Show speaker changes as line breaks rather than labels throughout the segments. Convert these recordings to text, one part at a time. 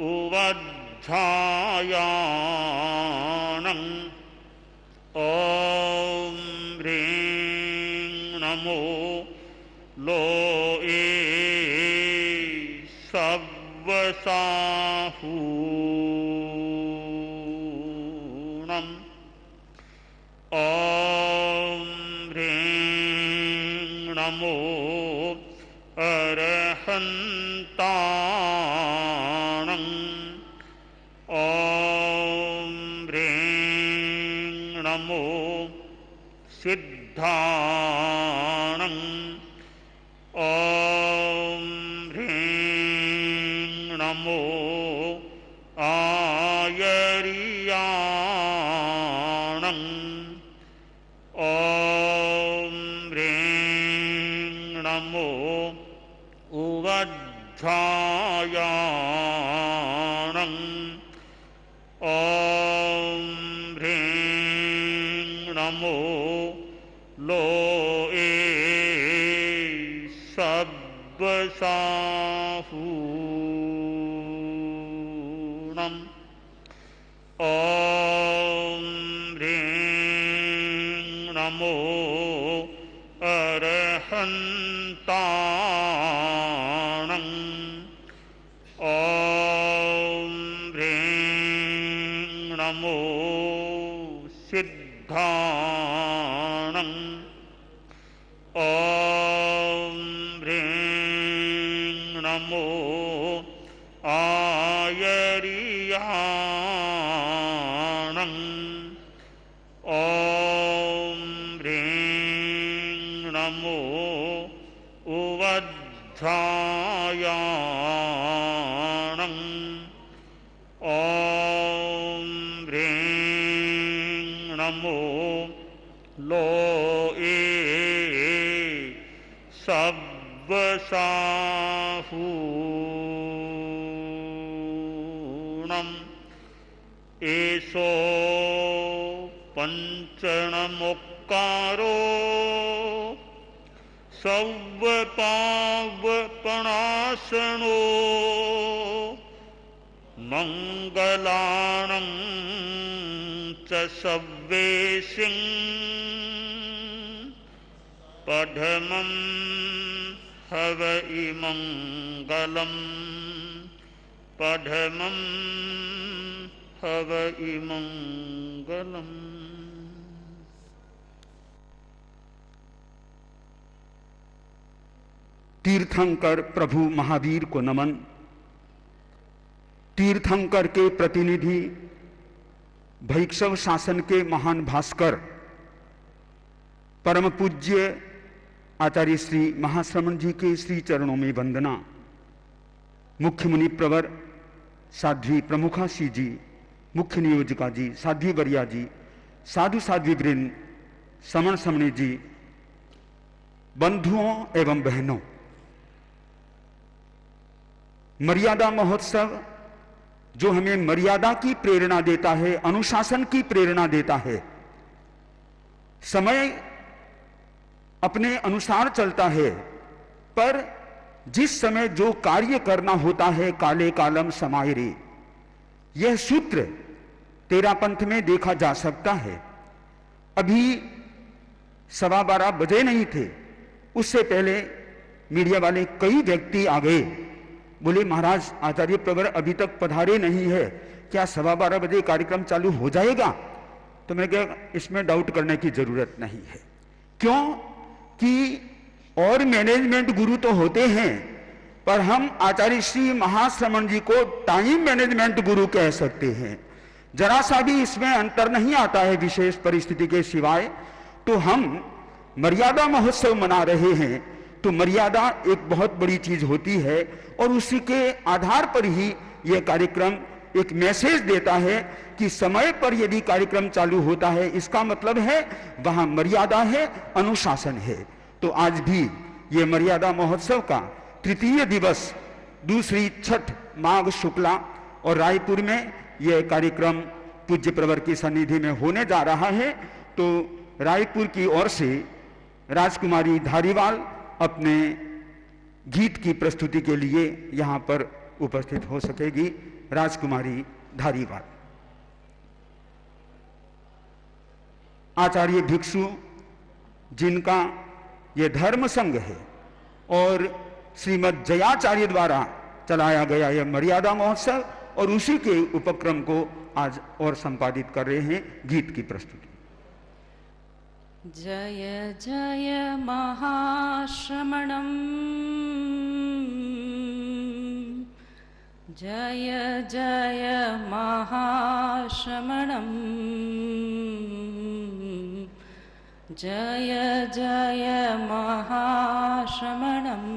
उवध्यायाणं ॐ ह्रीं नमो लोए सव्वसाहूणं ॐ ह्रीं नमो अरहन्ताणं ॐ ह्रीं नमो सिद्धाणं ॐ ह्रीं नमो आयर्याणं ॐ ह्रीं नमो उवध्यायाणं ॐ ह्रीं नमो लोए सव्वसाहूणं ॐ ह्रीं नमो अरहन्ताणं ॐ ह्रीं नमो सिद्धाणं ॐ ह्रीं नमो आयर्याणं ॐ ह्रीं नमो उवध्यायाणं ॐ ह्रीं नमो लोए सव्वसाहूणम् एषो पञ्चणमुक्कारो सव्वपावपणासनो मङ्गलानं च सव्वेशिं पठमं हव इमङ्गलं पठमं हव इमङ्गलम्।
तीर्थंकर प्रभु महावीर को नमन। तीर्थंकर के प्रतिनिधि, भैक्षव शासन के महान भास्कर, परम पूज्य आचार्य श्री महाश्रमण जी के श्री चरणों में वंदना। मुख्य मुनि प्रवर साध्वी प्रमुखासी जी, मुख्य नियोजिका जी, साध्वी वरिया जी, साधु साध्वी वृंद, समण समणी जी, बंधुओं एवं बहनों, मर्यादा महोत्सव जो हमें मर्यादा की प्रेरणा देता है, अनुशासन की प्रेरणा देता है। समय अपने अनुसार चलता है, पर जिस समय जो कार्य करना होता है, काले कालम समायरे, यह सूत्र तेरा पंथ में देखा जा सकता है। अभी 12:15 बजे नहीं थे, उससे पहले मीडिया वाले कई व्यक्ति आ गए, बोले महाराज आचार्य प्रवर अभी तक पधारे नहीं है, क्या 12:15 बजे कार्यक्रम चालू हो जाएगा? तो मैं कहा इसमें डाउट करने की जरूरत नहीं है। क्यों कि और मैनेजमेंट गुरु तो होते हैं, पर हम आचार्य श्री महाश्रमण जी को टाइम मैनेजमेंट गुरु कह सकते हैं। जरा सा भी इसमें अंतर नहीं आता है विशेष परिस्थिति के सिवाय। तो हम मर्यादा महोत्सव मना रहे हैं, तो मर्यादा एक बहुत बड़ी चीज होती है, और उसी के आधार पर ही यह कार्यक्रम एक मैसेज देता है कि समय पर यदि कार्यक्रम चालू होता है, इसका मतलब है वहां मर्यादा है, अनुशासन है। तो आज भी यह मर्यादा महोत्सव का तृतीय दिवस, दूसरी छठ माघ शुक्ला, और रायपुर में यह कार्यक्रम पूज्य प्रवर की सन्निधि में होने जा रहा है। तो रायपुर की ओर से राजकुमारी धारीवाल अपने गीत की प्रस्तुति के लिए यहाँ पर उपस्थित हो सकेगी राजकुमारी धारीवाल। आचार्य भिक्षु जिनका ये धर्म संघ है और श्रीमद जयाचार्य द्वारा चलाया गया यह मर्यादा महोत्सव, और उसी के उपक्रम को आज और संपादित कर रहे हैं गीत की प्रस्तुति।
जय जय महाश्रमणम्, जय जय महाश्रमणम्, जय जय महाश्रमणम्,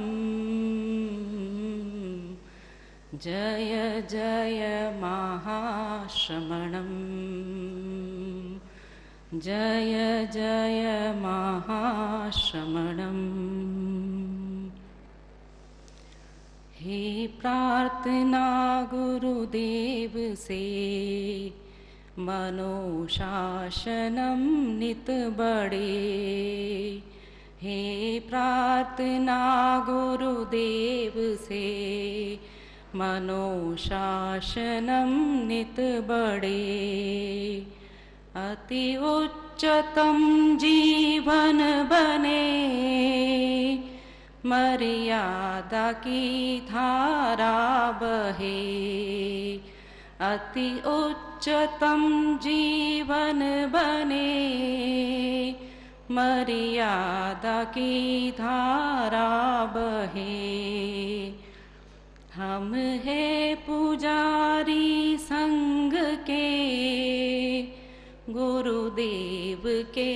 जय जय महाश्रमणम्, जय जय महाश्रमणम्। हे प्रार्थना गुरुदेव से मनोशासनम नित बड़े, हे प्रार्थना गुरुदेव से मनोशासनम नित बड़े। अति उच्चतम जीवन बने, मर्यादा की धारा बहे। अति उच्चतम जीवन बने, मर्यादा की धारा बहे। हम हैं पुजारी संघ के, गुरुदेव के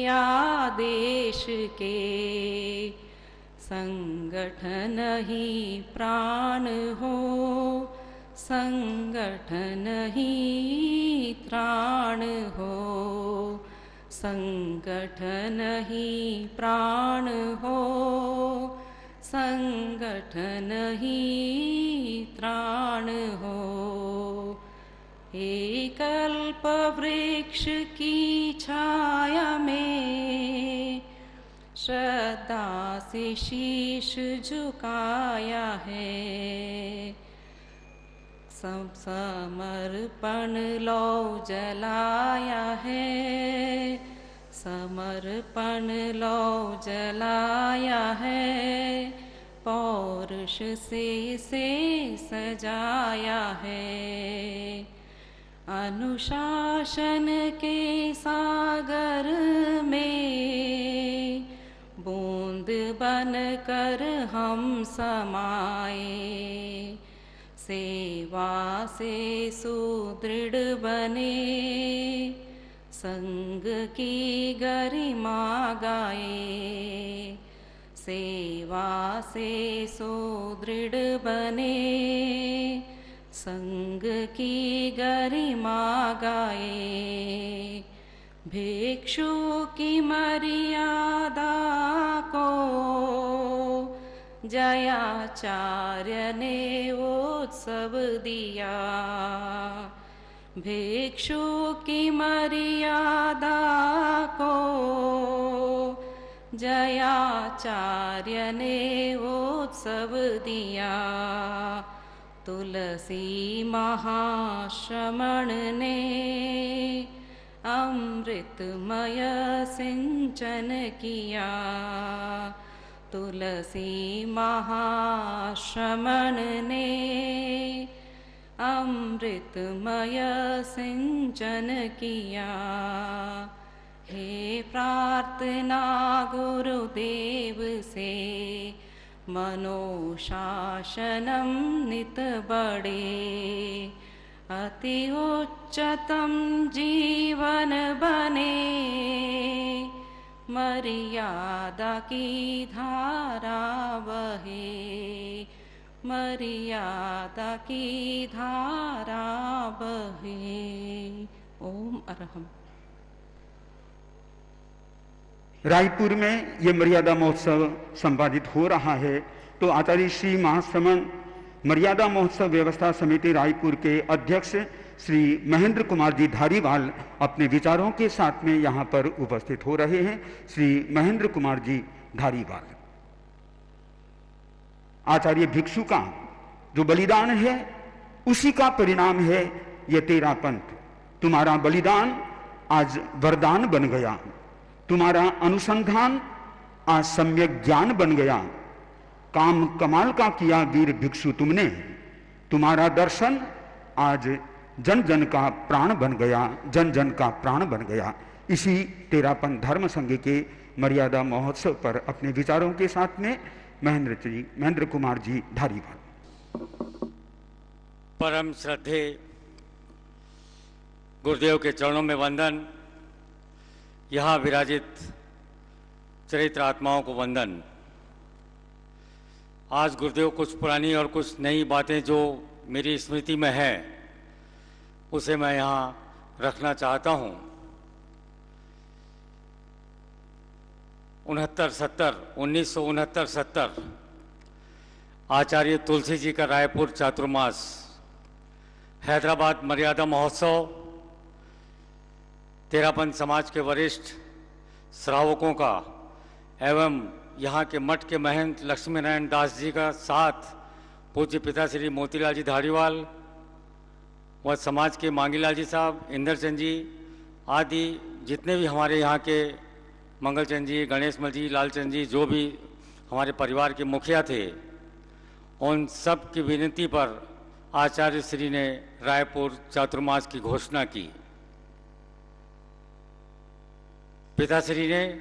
आदेश के। संगठन ही प्राण हो, संगठन ही त्राण हो। संगठन ही प्राण हो, संगठन ही त्राण हो। एक कल्प वृक्ष की छाया में श्रद्धा से शीश झुकाया है। समर्पण लौ जलाया है, समर्पण लौ जलाया है। पौरुष से सजाया है। अनुशासन के सागर में बूंद बनकर हम समाए। सेवा से सुदृढ़ बने, संग की गरिमा गाए। सेवा से सुदृढ़ बने, संग की गरिमा गाए। भिक्षु की मर्यादा को जयाचार्य ने उत्सव दिया। भिक्षु की मर्यादा को जयाचार्य ने उत्सव दिया। तुलसी महाश्रमण ने अमृतमय सिंचन किया। तुलसी महाश्रमण ने अमृतमय सिंचन किया। हे प्रार्थना गुरुदेव से मनोशासनम नित बड़े। अति उच्चतम जीवन बने, मर्यादा की धारा बहे। मर्यादा की धारा बहे। ओम अरहम।
रायपुर में ये मर्यादा महोत्सव संपादित हो रहा है, तो आचार्य श्री महाश्रमण मर्यादा महोत्सव व्यवस्था समिति रायपुर के अध्यक्ष श्री महेंद्र कुमार जी धारीवाल अपने विचारों के साथ में यहाँ पर उपस्थित हो रहे हैं। श्री महेंद्र कुमार जी धारीवाल। आचार्य भिक्षु का जो बलिदान है उसी का परिणाम है ये तेरा पंथ। तुम्हारा बलिदान आज वरदान बन गया, तुम्हारा अनुसंधान आज सम्यक ज्ञान बन गया। काम कमाल का किया वीर भिक्षु तुमने, तुम्हारा दर्शन आज जन जन का प्राण बन गया, जन जन का प्राण बन गया। इसी तेरापन धर्म संघ के मर्यादा महोत्सव पर अपने विचारों के साथ में महेंद्र कुमार जी धारीवाल।
परम श्रद्धे गुरुदेव के चरणों में वंदन, यहाँ विराजित चरित्र आत्माओं को वंदन। आज गुरुदेव कुछ पुरानी और कुछ नई बातें जो मेरी स्मृति में है उसे मैं यहाँ रखना चाहता हूँ। 1969-70 आचार्य तुलसी जी का रायपुर चातुर्मास, हैदराबाद मर्यादा महोत्सव, तेरापन समाज के वरिष्ठ श्रावकों का एवं यहाँ के मठ के महंत लक्ष्मी नारायण दास जी का साथ पूज्य पिता श्री मोतीलाल जी धारीवाल व समाज के मांगीलाल जी साहब, इंदरचंद जी आदि जितने भी हमारे यहाँ के मंगलचंद जी, गणेश मल जी, लालचंद जी, जो भी हमारे परिवार के मुखिया थे, उन सब की विनती पर आचार्य श्री ने रायपुर चातुर्मास की घोषणा की। पिताश्री ने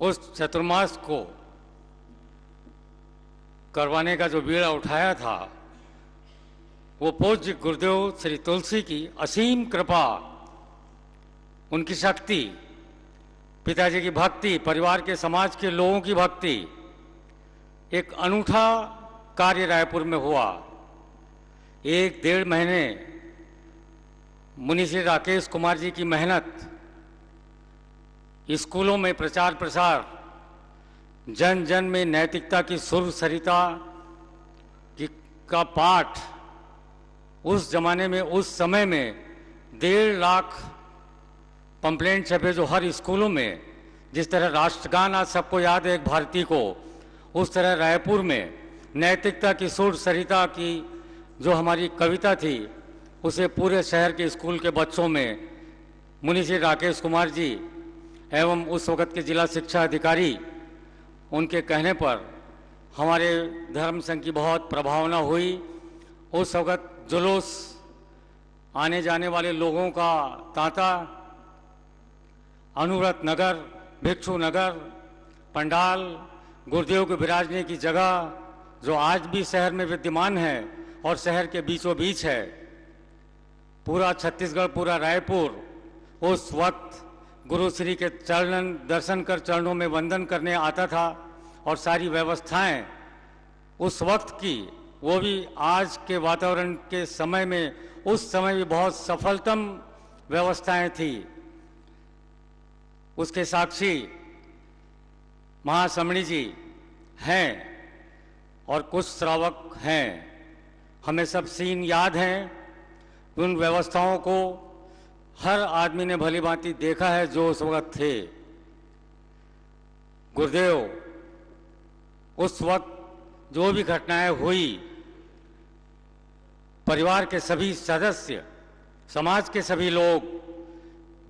उस चतुर्मास को करवाने का जो बीड़ा उठाया था वो पूज्य गुरुदेव श्री तुलसी की असीम कृपा, उनकी शक्ति, पिताजी की भक्ति, परिवार के समाज के लोगों की भक्ति, एक अनूठा कार्य रायपुर में हुआ। 1-1.5 महीने मुनि श्री राकेश कुमार जी की मेहनत, स्कूलों में प्रचार प्रसार, जन जन में नैतिकता की सुर सरिता का पाठ, उस जमाने में उस समय में 1.5 लाख पंपलेट छपे जो हर स्कूलों में, जिस तरह राष्ट्रगान आज सबको याद है एक भारतीय को, उस तरह रायपुर में नैतिकता की सुर सरिता की जो हमारी कविता थी उसे पूरे शहर के स्कूल के बच्चों में मुनि श्री राकेश कुमार जी एवं उस वक़्त के जिला शिक्षा अधिकारी उनके कहने पर हमारे धर्म संघ की बहुत प्रभावना हुई। उस वक़्त जुलूस, आने जाने वाले लोगों का तांता, अनुव्रत नगर, भिक्षु नगर, पंडाल, गुरुदेव के विराजने की जगह जो आज भी शहर में विद्यमान है और शहर के बीचों बीच है, पूरा छत्तीसगढ़, पूरा रायपुर उस वक्त गुरु श्री के चरण दर्शन कर चरणों में वंदन करने आता था। और सारी व्यवस्थाएं उस वक्त की, वो भी आज के वातावरण के समय में, उस समय भी बहुत सफलतम व्यवस्थाएं थी। उसके साक्षी महासमणी जी हैं और कुछ श्रावक हैं। हमें सब सीन याद हैं, उन व्यवस्थाओं को हर आदमी ने भली भांति देखा है जो उस वक्त थे। गुरुदेव उस वक्त जो भी घटनाएं हुई, परिवार के सभी सदस्य, समाज के सभी लोग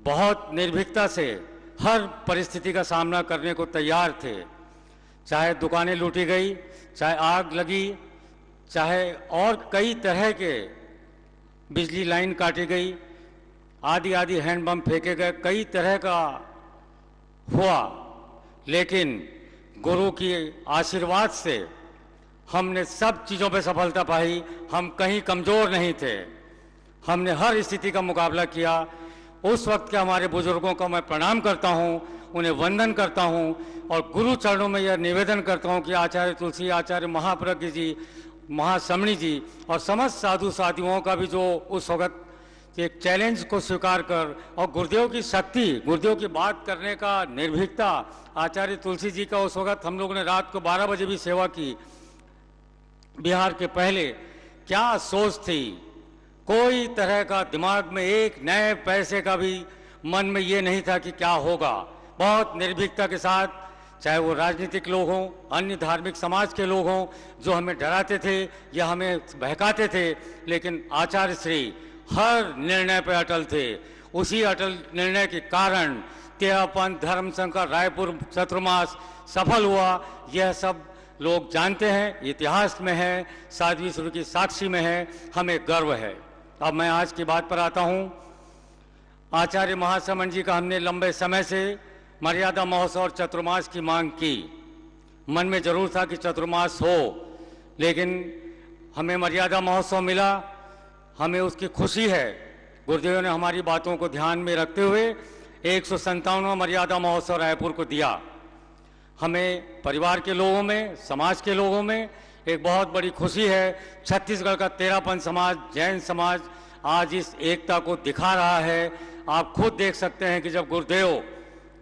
बहुत निर्भीकता से हर परिस्थिति का सामना करने को तैयार थे। चाहे दुकानें लूटी गई, चाहे आग लगी, चाहे और कई तरह के बिजली लाइन काटी गई, आदि आदि हैंड बम फेंके गए, कई तरह का हुआ, लेकिन गुरु की आशीर्वाद से हमने सब चीज़ों पे सफलता पाई। हम कहीं कमज़ोर नहीं थे, हमने हर स्थिति का मुकाबला किया। उस वक्त के हमारे बुजुर्गों का मैं प्रणाम करता हूँ, उन्हें वंदन करता हूँ और गुरु चरणों में यह निवेदन करता हूँ कि आचार्य तुलसी, आचार्य महाप्रज्ञ जी, महासमणी जी और समस्त साधु साधुओं का भी जो उस वक्त एक चैलेंज को स्वीकार कर और गुरुदेव की शक्ति, गुरुदेव की बात करने का निर्भीकता, आचार्य तुलसी जी का उस वक्त हम लोगों ने रात को 12 बजे भी सेवा की। बिहार के पहले क्या सोच थी, कोई तरह का दिमाग में एक नए पैसे का भी मन में ये नहीं था कि क्या होगा। बहुत निर्भीकता के साथ चाहे वो राजनीतिक लोग हों, अन्य धार्मिक समाज के लोग हों, जो हमें डराते थे या हमें बहकाते थे, लेकिन आचार्य श्री हर निर्णय पर अटल थे। उसी अटल निर्णय के कारण तेरापंथ धर्म संघ का रायपुर चतुर्मास सफल हुआ। यह सब लोग जानते हैं, इतिहास में है, साध्वी सुर की साक्षी में है, हमें गर्व है। अब मैं आज की बात पर आता हूँ। आचार्य महासमन जी का हमने लंबे समय से मर्यादा महोत्सव और चतुर्मास की मांग की। मन में जरूर था कि चतुर्मास हो, लेकिन हमें मर्यादा महोत्सव मिला, हमें उसकी खुशी है। गुरुदेव ने हमारी बातों को ध्यान में रखते हुए 157वां मर्यादा महोत्सव रायपुर को दिया। हमें परिवार के लोगों में, समाज के लोगों में एक बहुत बड़ी खुशी है। छत्तीसगढ़ का तेरापंथ समाज, जैन समाज आज इस एकता को दिखा रहा है। आप खुद देख सकते हैं कि जब गुरुदेव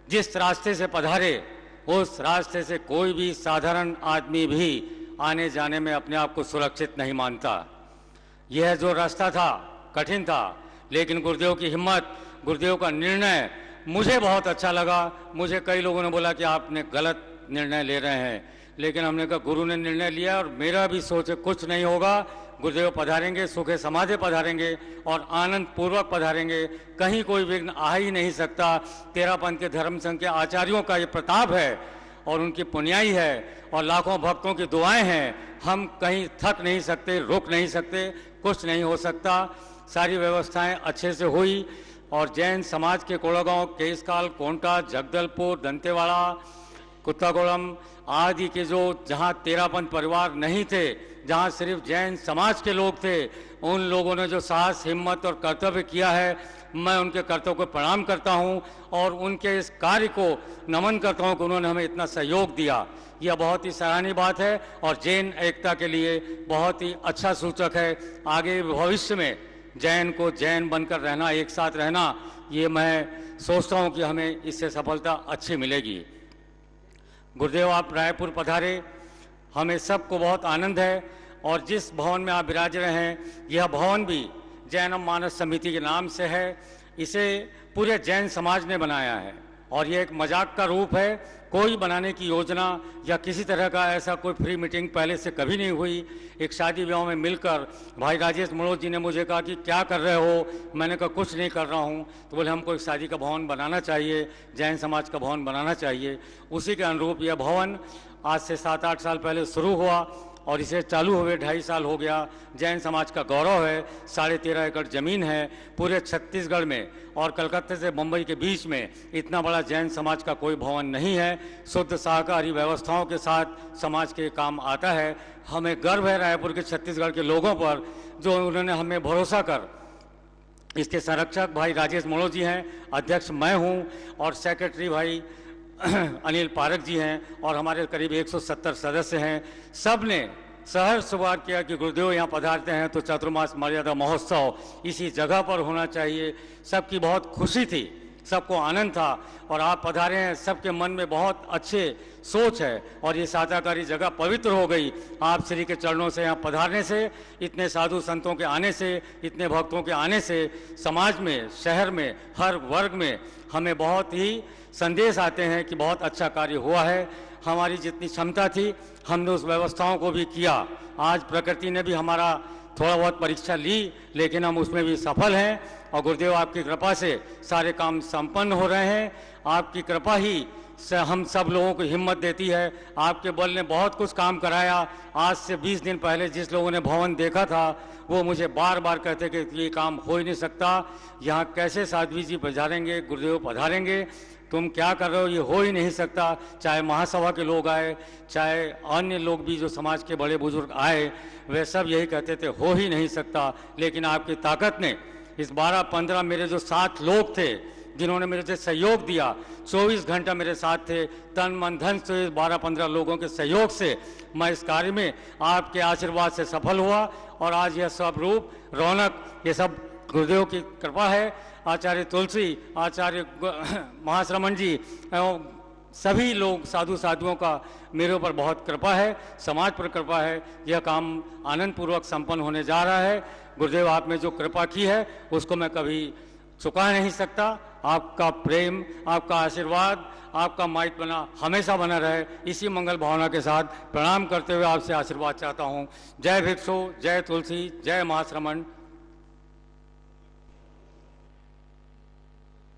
जिस रास्ते से पधारे, उस रास्ते से कोई भी साधारण आदमी भी आने जाने में अपने आप को सुरक्षित नहीं मानता। यह जो रास्ता था कठिन था, लेकिन गुरुदेव की हिम्मत, गुरुदेव का निर्णय मुझे बहुत अच्छा लगा। मुझे कई लोगों ने बोला कि आपने गलत निर्णय ले रहे हैं, लेकिन हमने कहा गुरु ने निर्णय लिया और मेरा भी सोच कुछ नहीं होगा। गुरुदेव पधारेंगे, सुखे समाधि पधारेंगे और आनंद पूर्वक पधारेंगे, कहीं कोई विघ्न आ ही नहीं सकता। तेरापंथ के धर्म संघ के आचार्यों का ये प्रताप है और उनकी पुण्याई है और लाखों भक्तों की दुआएं हैं। हम कहीं थक नहीं सकते, रुक नहीं सकते, कुछ नहीं हो सकता। सारी व्यवस्थाएं अच्छे से हुई और जैन समाज के कोड़ागांव, केसकाल, कोंटा, जगदलपुर, दंतेवाड़ा, कुत्तागोड़म आदि के जो जहाँ तेरापंथ परिवार नहीं थे, जहाँ सिर्फ जैन समाज के लोग थे, उन लोगों ने जो साहस, हिम्मत और कर्तव्य किया है, मैं उनके कर्तव्य को प्रणाम करता हूँ और उनके इस कार्य को नमन करता हूँ कि उन्होंने हमें इतना सहयोग दिया। यह बहुत ही सराहनीय बात है और जैन एकता के लिए बहुत ही अच्छा सूचक है। आगे भविष्य में जैन को जैन बनकर रहना, एक साथ रहना, ये मैं सोचता हूँ कि हमें इससे सफलता अच्छी मिलेगी। गुरुदेव आप रायपुर पधारे, हमें सबको बहुत आनंद है और जिस भवन में आप विराज रहे हैं, यह भवन भी जैन मानस समिति के नाम से है। इसे पूरे जैन समाज ने बनाया है और यह एक मजाक का रूप है। कोई बनाने की योजना या किसी तरह का ऐसा कोई फ्री मीटिंग पहले से कभी नहीं हुई। एक शादी ब्याह में मिलकर भाई राजेश मनोज जी ने मुझे कहा कि क्या कर रहे हो, मैंने कहा कुछ नहीं कर रहा हूँ। तो बोले हमको एक शादी का भवन बनाना चाहिए, जैन समाज का भवन बनाना चाहिए। उसी के अनुरूप यह भवन आज से 7-8 साल पहले शुरू हुआ और इसे चालू हुए 2.5 साल हो गया। जैन समाज का गौरव है। 13.5 एकड़ जमीन है। पूरे छत्तीसगढ़ में और कलकत्ते से मुंबई के बीच में इतना बड़ा जैन समाज का कोई भवन नहीं है। शुद्ध शाकाहारी व्यवस्थाओं के साथ समाज के काम आता है। हमें गर्व है रायपुर के, छत्तीसगढ़ के लोगों पर, जो उन्होंने हमें भरोसा कर इसके संरक्षक भाई राजेश मनोज जी हैं, अध्यक्ष मैं हूँ और सेक्रेटरी भाई अनिल पारक जी हैं और हमारे करीब 170 सदस्य हैं। सब ने सहर्ष स्वीकार किया कि गुरुदेव यहाँ पधारते हैं तो चतुर्मास मर्यादा महोत्सव इसी जगह पर होना चाहिए। सबकी बहुत खुशी थी, सबको आनंद था और आप पधारे हैं, सबके मन में बहुत अच्छे सोच है और ये साझाकारी जगह पवित्र हो गई आप श्री के चरणों से यहाँ पधारने से, इतने साधु संतों के आने से, इतने भक्तों के आने से। समाज में, शहर में, हर वर्ग में हमें बहुत ही संदेश आते हैं कि बहुत अच्छा कार्य हुआ है। हमारी जितनी क्षमता थी हमने उस व्यवस्थाओं को भी किया। आज प्रकृति ने भी हमारा थोड़ा बहुत परीक्षा ली, लेकिन हम उसमें भी सफल हैं और गुरुदेव आपकी कृपा से सारे काम संपन्न हो रहे हैं। आपकी कृपा ही से हम सब लोगों को हिम्मत देती है। आपके बल ने बहुत कुछ काम कराया। आज से 20 दिन पहले जिस लोगों ने भवन देखा था वो मुझे बार बार कहते कि ये काम हो ही नहीं सकता, यहाँ कैसे साध्वी जी पधारेंगे, गुरुदेव पधारेंगे, तुम क्या कर रहे हो, ये हो ही नहीं सकता। चाहे महासभा के लोग आए, चाहे अन्य लोग भी जो समाज के बड़े बुजुर्ग आए, वे सब यही कहते थे हो ही नहीं सकता। लेकिन आपकी ताकत ने इस 12-15 मेरे जो 7 लोग थे जिन्होंने मेरे से सहयोग दिया, 24 घंटा मेरे साथ थे, तन मन धन से 12-15 लोगों के सहयोग से मैं इस कार्य में आपके आशीर्वाद से सफल हुआ और आज यह सब रूप, रौनक, ये सब गुरुदेव की कृपा है। आचार्य तुलसी, आचार्य महाश्रमण जी एवं सभी लोग साधु साधुओं का मेरे ऊपर बहुत कृपा है, समाज पर कृपा है। यह काम आनंद पूर्वक संपन्न होने जा रहा है। गुरुदेव आप में जो कृपा की है उसको मैं कभी चुका नहीं सकता। आपका प्रेम, आपका आशीर्वाद, आपका माइतपना हमेशा बना रहे, इसी मंगल भावना के साथ प्रणाम करते हुए आपसे आशीर्वाद चाहता हूँ। जय भिक्षु, जय तुलसी, जय महाश्रमण।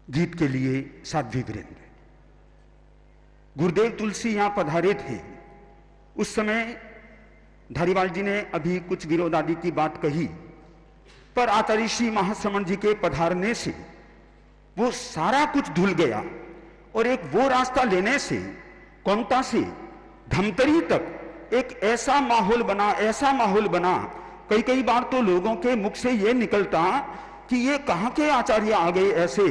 गीत के लिए साध्वी वृंद। गुरुदेव तुलसी यहां पधारे थे। उस समय धारीवाल जी ने अभी कुछ विरोध आदि की बात कही, पर आचार्य श्री महाश्रमण जी के पधारने से वो सारा कुछ धुल गया और एक वो रास्ता लेने से कोमटा से धमतरी तक एक ऐसा माहौल बना, कई कई बार तो लोगों के मुख से ये निकलता कि ये कहां के आचार्य आ गए ऐसे,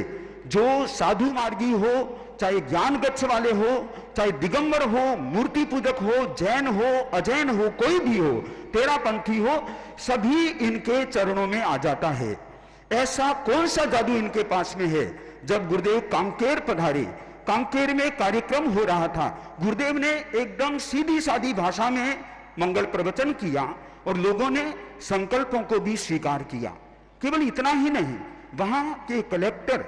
जो साधु मार्गी हो, चाहे ज्ञान गच्छ वाले हो, चाहे दिगंबर हो, मूर्ति पूजक हो, जैन हो, अजैन हो, कोई भी हो, तेरापंथी हो, सभी इनके चरणों में आ जाता है। ऐसा कौन सा जादू इनके पास में है? जब गुरुदेव कांकेर पधारे, कांकेर में कार्यक्रम हो रहा था, गुरुदेव ने एकदम सीधी सादी भाषा में मंगल प्रवचन किया और लोगों ने संकल्पों को भी स्वीकार किया। केवल इतना ही नहीं, वहां के कलेक्टर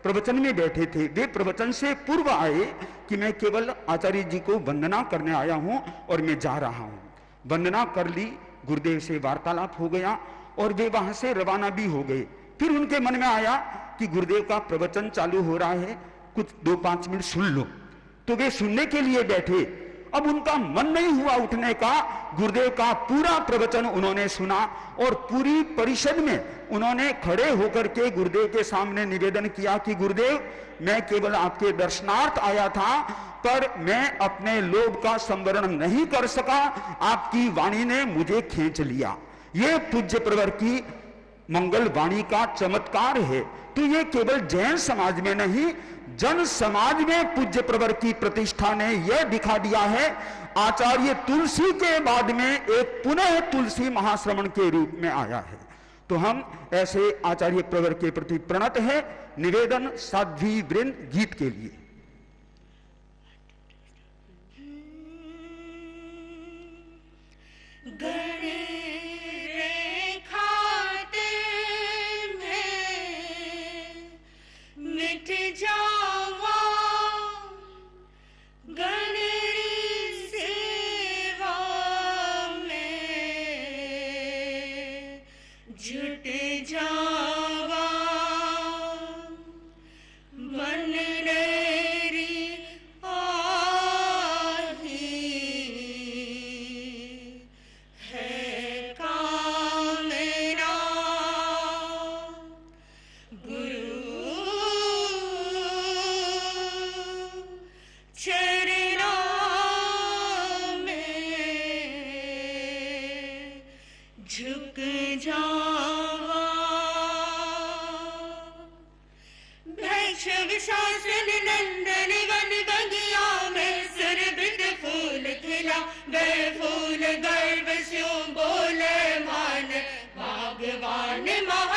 प्रवचन में बैठे थे। वे प्रवचन से पूर्व आए कि मैं केवल आचार्य जी को वंदना करने आया हूं और मैं जा रहा हूं। वंदना कर ली, गुरुदेव से वार्तालाप हो गया और वे वहां से रवाना भी हो गए। फिर उनके मन में आया कि गुरुदेव का प्रवचन चालू हो रहा है, कुछ 2-5 मिनट सुन लो। तो वे सुनने के लिए बैठे। अब उनका मन नहीं हुआ उठने का। गुरुदेव का पूरा प्रवचन उन्होंने सुना और पूरी परिषद में उन्होंने खड़े होकर के गुरुदेव के सामने निवेदन किया कि गुरुदेव, मैं केवल आपके दर्शनार्थ आया था, पर मैं अपने लोभ का संवरण नहीं कर सका, आपकी वाणी ने मुझे खींच लिया। ये पूज्य प्रवर की मंगल वाणी का चमत्कार है। तो ये केवल जैन समाज में नहीं, जन समाज में पूज्य प्रवर की प्रतिष्ठा ने यह दिखा दिया है। आचार्य तुलसी के बाद में एक पुनः तुलसी महाश्रमण के रूप में आया है। तो हम ऐसे आचार्य प्रवर के प्रति प्रणत है। निवेदन साध्वी वृंद गीत के लिए।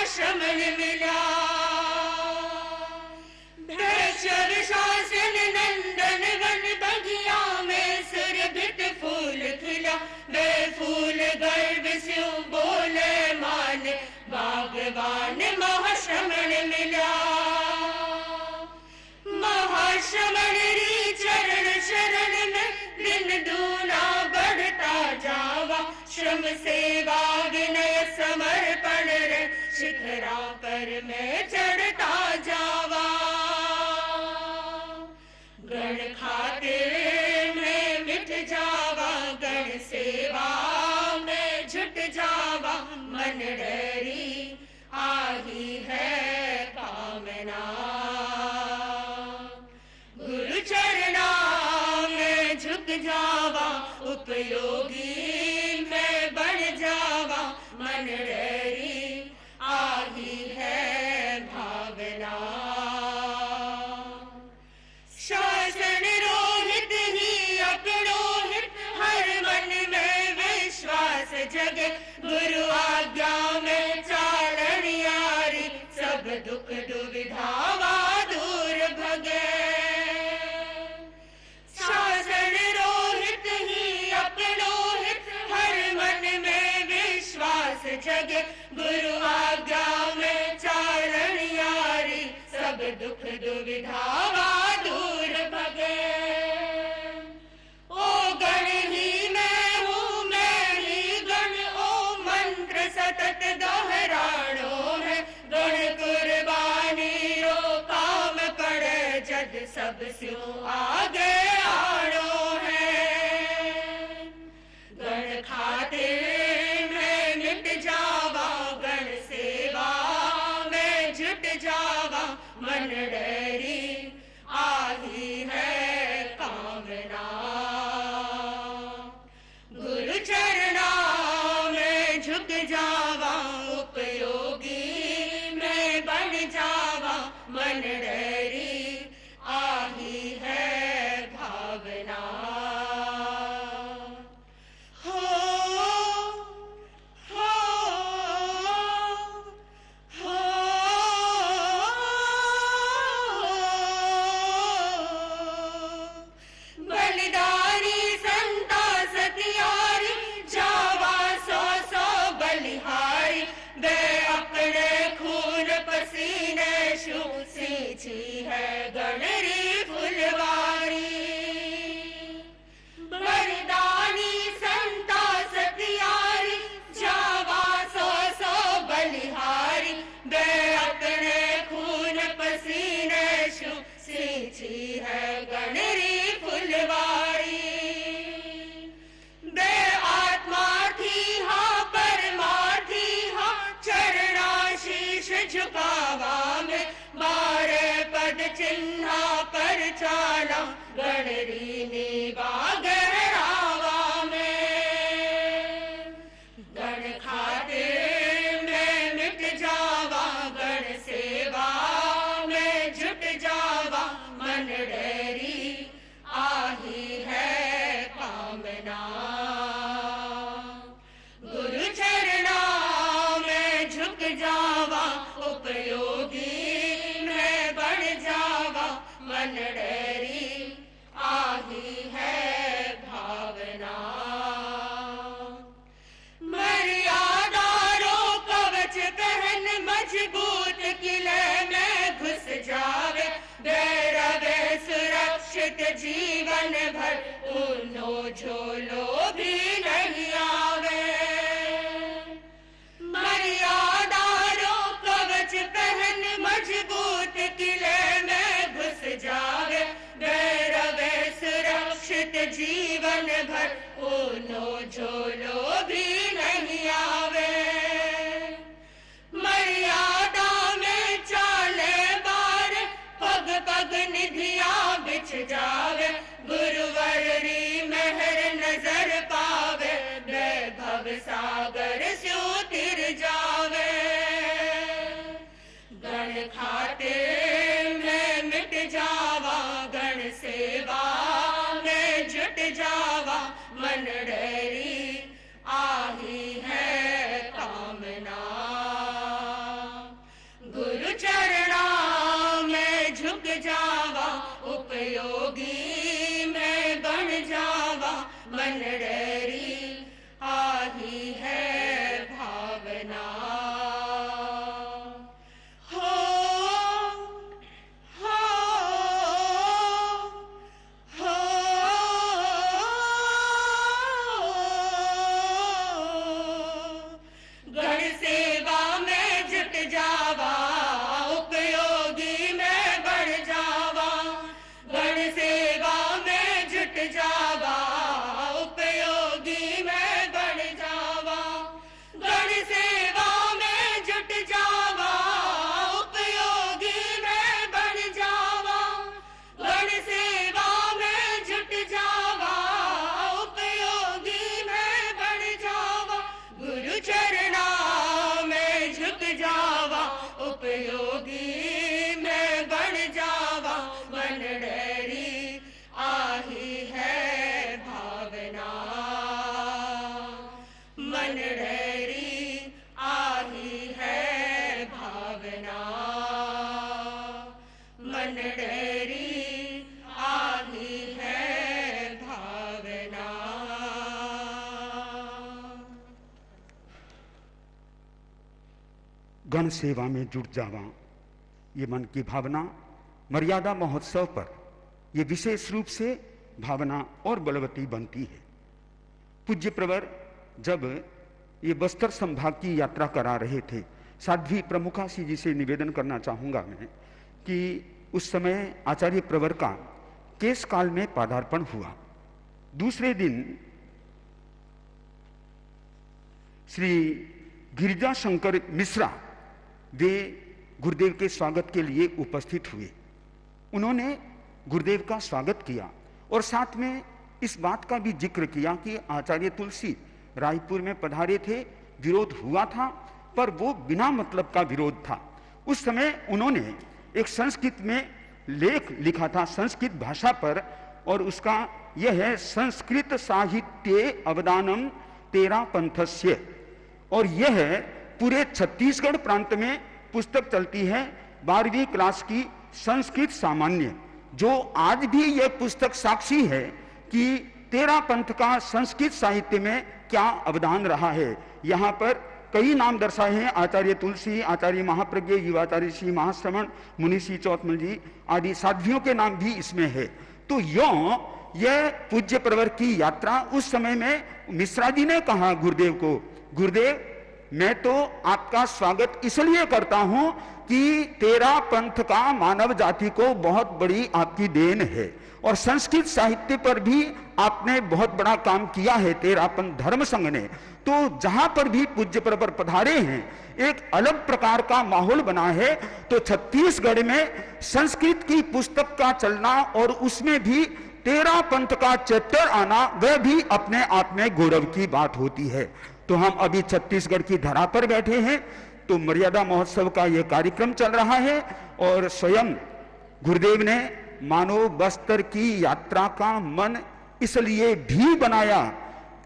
श्रमण मिला शासन नंदन वन बगिया में सुरभित फूल खिला, वे फूल गर्भ से बोले मान, बागवान महाश्रमण मिला। महाश्रमण री चरण शरण में दिन दूना बढ़ता जावा, श्रम सेवा विनय समर्पण रे शिखरा पर मैं चढ़ता जावा। गण खातिर में मिट जावा, गण सेवा में झुट जावा, मन डरी आही है कामना। गुरु चरणा में झुक जावा, उपयोगी में बढ़ जावा, मन डरी आही है भावना। शासन रोहित ही अपरोहित, हर मन में विश्वास जगे, गुरु आज्ञा में चारण यारी, सब दुख दुविधावा दूर भगे। शासन रोहित ही अपरोहित, हर मन में विश्वास जगे, गुरु आज्ञा में चारण यारी, दुविधावा दूर भगे। ओ गण ही मैं हूँ, मैं ही गण, ओ मंत्र सतत दोहराणो है। गण कुर्बानी रो काम करे, जद सब स्यों आगे आणो है। गण खातिर मैं मिट जावा, गण सेवा में जुट जावा। मन डरी आही है कामना, गुरु चरणा में झुक जावा। उपयोगी मैं बन जावा, मन डरी आही है भावना। बलिदानी संता सतियारी, जावा सौ सौ बलिहारी। दे अपने खून पसीने शु सींची है गणरी फुलवारी। बलिदानी संता सतियारी, जावा सौ सौ बलिहारी। दे अपने खून पसीने शु सींची है गणरी फुलवारी। दे आत्मा थी हाँ परमार्थी हाँ, चरणाशीष झुकावा में। बारे पद चिन्हा पर चाला, गणरी नीवा गहरावा में। गण खातिर मैं मिट जावा, गण सेवा में जुट जावा। मन डरी आही है कामना, गुरु चरणा में झुक जावा। उपयोगी मैं बन जावा, मन डरी आही है भावना। मर्यादारो कवच पहन, मजबूत किले में घुस जावे। दे रवे सुरक्षित जीवन भर, ऊनो झोलो भी नहीं आवे। मर्यादारो कवच पहन, मजबूत किले में घुस जावे। दे रवे सुरक्षित जीवन भर, ऊनो झोलो भी नहीं आवे। मर्यादा में चाले बार, पग पग निधिया बिछ जावे। गुरुवरी मेहर नजर पावे, दे भव सागर स्यों तिर जावे। गण खातिर मैं मिट जावा, गण सेवा में जुट जावा। मन डरी आही है कामना, गुरु चरणा में झुक जावा। उपयोगी मैं बन जावा, मन डरी आही है भावना। गण सेवा में जुट जावा, उपयोगी मैं बन जावा। गण सेवा में जुट जावा, उपयोगी मैं बन जावा। गण सेवा में जुट जावा, उपयोगी मैं बन जावा। गण सेवा में जुट जावा, उपयोगी मैं बन जावा। गुरु चरणा में झुक जावा, उपयोगी मैं बन जावा। मन डरी आही है भावना, मन डरी आही है भावना। मन डरी आही है भावना।
गण सेवा में जुट जावा, ये मन की भावना मर्यादा महोत्सव पर यह विशेष रूप से भावना और बलवती बनती है। पूज्य प्रवर जब ये बस्तर संभाग की यात्रा करा रहे थे, साध्वी प्रमुखा जी से निवेदन करना चाहूंगा मैं कि उस समय आचार्य प्रवर का केस काल में पदार्पण हुआ। दूसरे दिन श्री गिरिजा शंकर मिश्रा वे गुरुदेव के स्वागत के लिए उपस्थित हुए। उन्होंने गुरुदेव का स्वागत किया और साथ में इस बात का भी जिक्र किया कि आचार्य तुलसी रायपुर में पधारे थे, विरोध हुआ था, पर वो बिना मतलब का विरोध था। उस समय उन्होंने एक संस्कृत में लेख लिखा था संस्कृत भाषा पर, और उसका यह है संस्कृत साहित्य अवदानम तेरा पंथस्य, और यह पूरे छत्तीसगढ़ प्रांत में पुस्तक चलती है 12वीं क्लास की संस्कृत सामान्य, जो आज भी यह पुस्तक साक्षी है कि तेरा पंथ का संस्कृत साहित्य में क्या अवदान रहा है। यहाँ पर कई नाम दर्शाए हैं, आचार्य तुलसी, आचार्य महाप्रज्ञ, युवाचार्य श्री महाश्रवण, मुनि श्री चौथमल जी आदि साध्वियों के नाम भी इसमें है। तो यह पूज्य प्रवर की यात्रा उस समय में मिश्रा जी ने कहा गुरुदेव को, गुरुदेव मैं तो आपका स्वागत इसलिए करता हूं कि तेरा पंथ का मानव जाति को बहुत बड़ी आपकी देन है, और संस्कृत साहित्य पर भी आपने बहुत बड़ा काम किया है तेरा पंथ धर्म संघ ने। तो जहां पर भी पूज्य प्रवर पधारे हैं एक अलग प्रकार का माहौल बना है। तो छत्तीसगढ़ में संस्कृत की पुस्तक का चलना और उसमें भी तेरा पंथ का चैप्टर आना, वह भी अपने आप में गौरव की बात होती है। तो हम अभी छत्तीसगढ़ की धरा पर बैठे हैं, तो मर्यादा महोत्सव का यह कार्यक्रम चल रहा है, और स्वयं गुरुदेव ने मानो बस्तर की यात्रा का मन इसलिए भी बनाया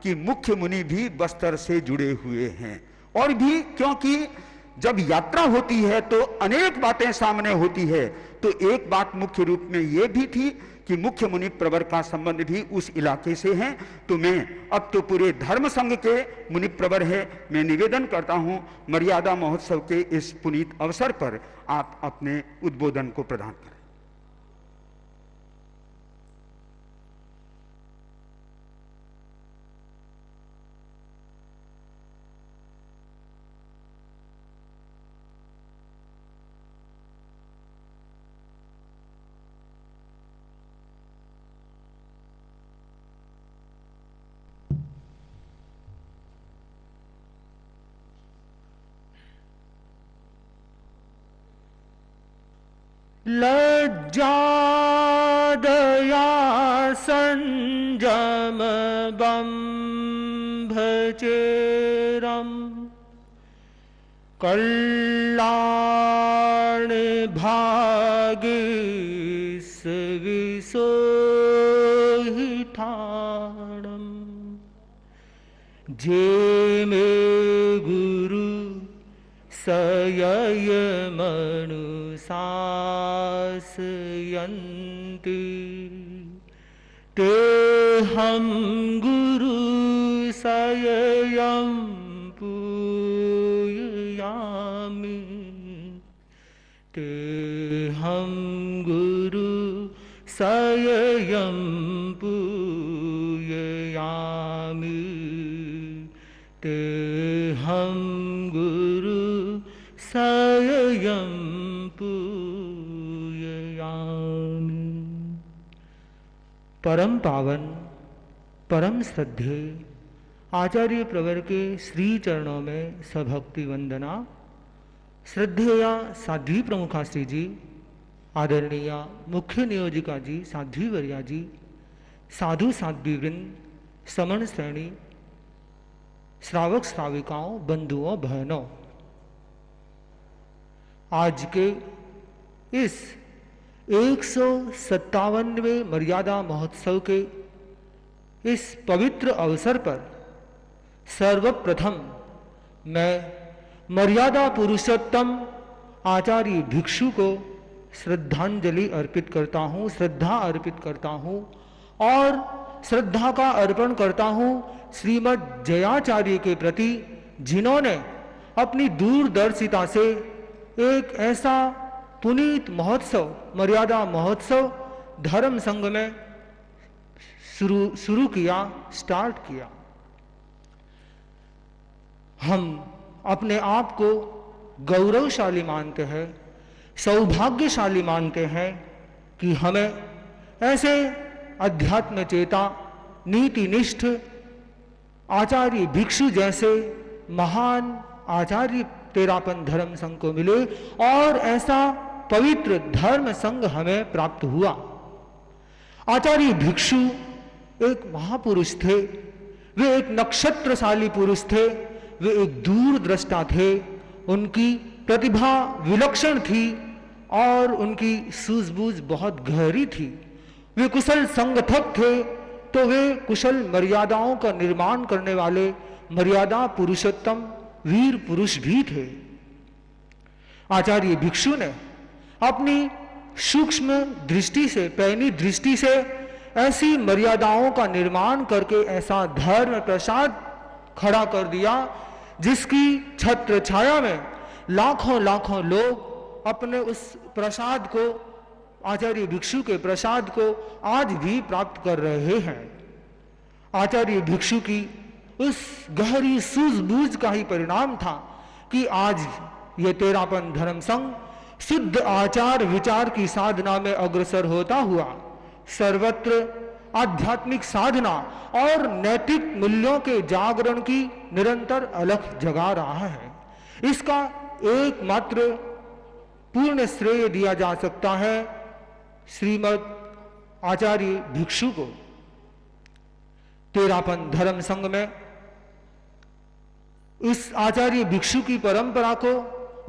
कि मुख्य मुनि भी बस्तर से जुड़े हुए हैं, और भी क्योंकि जब यात्रा होती है तो अनेक बातें सामने होती है। तो एक बात मुख्य रूप में यह भी थी कि मुख्य मुनि प्रवर का संबंध भी उस इलाके से है। तो मैं अब तो पूरे धर्म संघ के मुनि प्रवर है, मैं निवेदन करता हूं मर्यादा महोत्सव के इस पुनीत अवसर पर आप अपने उद्बोधन को प्रदान करें।
लज्जा दया संयम बंभ चेरम कल्याण भाग्य विसोहिठाणम जे में गुरु सयय मनुसासयन्ति ते हम गुरु सययं पूजयामि, ते हम गुरु सययं पूजयामि, ते हम गुरु सययं पूजयामि। परम पावन परम श्रद्धेय आचार्य प्रवर के श्री चरणों में सभक्ति वंदना। श्रद्धेय साध्वी प्रमुखा श्री जी, आदरणीय मुख्य नियोजिका जी साध्वी वर्या जी, साधु साध्वी वृंद, समन श्रेणी, श्रावक श्राविकाओं, बंधुओं, बहनों, आज के इस 157वें मर्यादा महोत्सव के इस पवित्र अवसर पर सर्वप्रथम मैं मर्यादा पुरुषोत्तम आचार्य भिक्षु को श्रद्धांजलि अर्पित करता हूँ, श्रद्धा अर्पित करता हूँ, और श्रद्धा का अर्पण करता हूँ श्रीमद् जयाचार्य के प्रति, जिन्होंने अपनी दूरदर्शिता से एक ऐसा पुनीत महोत्सव, मर्यादा महोत्सव धर्म संघ में शुरू किया, स्टार्ट किया। हम अपने आप को गौरवशाली मानते हैं, सौभाग्यशाली मानते हैं कि हमें ऐसे अध्यात्म चेता, नीतिनिष्ठ आचार्य भिक्षु जैसे महान आचार्य तेरापन धर्म संघ को मिले और ऐसा पवित्र धर्म संघ हमें प्राप्त हुआ। आचार्य भिक्षु एक महापुरुष थे, वे एक नक्षत्रशाली पुरुष थे, वे एक दूरदृष्टा थे, उनकी प्रतिभा विलक्षण थी और उनकी सूझबूझ बहुत गहरी थी। वे कुशल संगठक थे, तो वे कुशल मर्यादाओं का निर्माण करने वाले मर्यादा पुरुषोत्तम वीर पुरुष भी थे। आचार्य भिक्षु ने अपनी सूक्ष्म दृष्टि से, पैनी दृष्टि से ऐसी मर्यादाओं का निर्माण करके ऐसा धर्म प्रसाद खड़ा कर दिया जिसकी छत्र छाया में लाखों लाखों लोग अपने उस प्रसाद को, आचार्य भिक्षु के प्रसाद को आज भी प्राप्त कर रहे हैं। आचार्य भिक्षु की उस गहरी सूझबूझ का ही परिणाम था कि आज ये तेरापन धर्म संघ शुद्ध आचार विचार की साधना में अग्रसर होता हुआ सर्वत्र आध्यात्मिक साधना और नैतिक मूल्यों के जागरण की निरंतर अलख जगा रहा है। इसका एकमात्र पूर्ण श्रेय दिया जा सकता है श्रीमद आचार्य भिक्षु को। तेरापन धर्म संघ में इस आचार्य भिक्षु की परंपरा को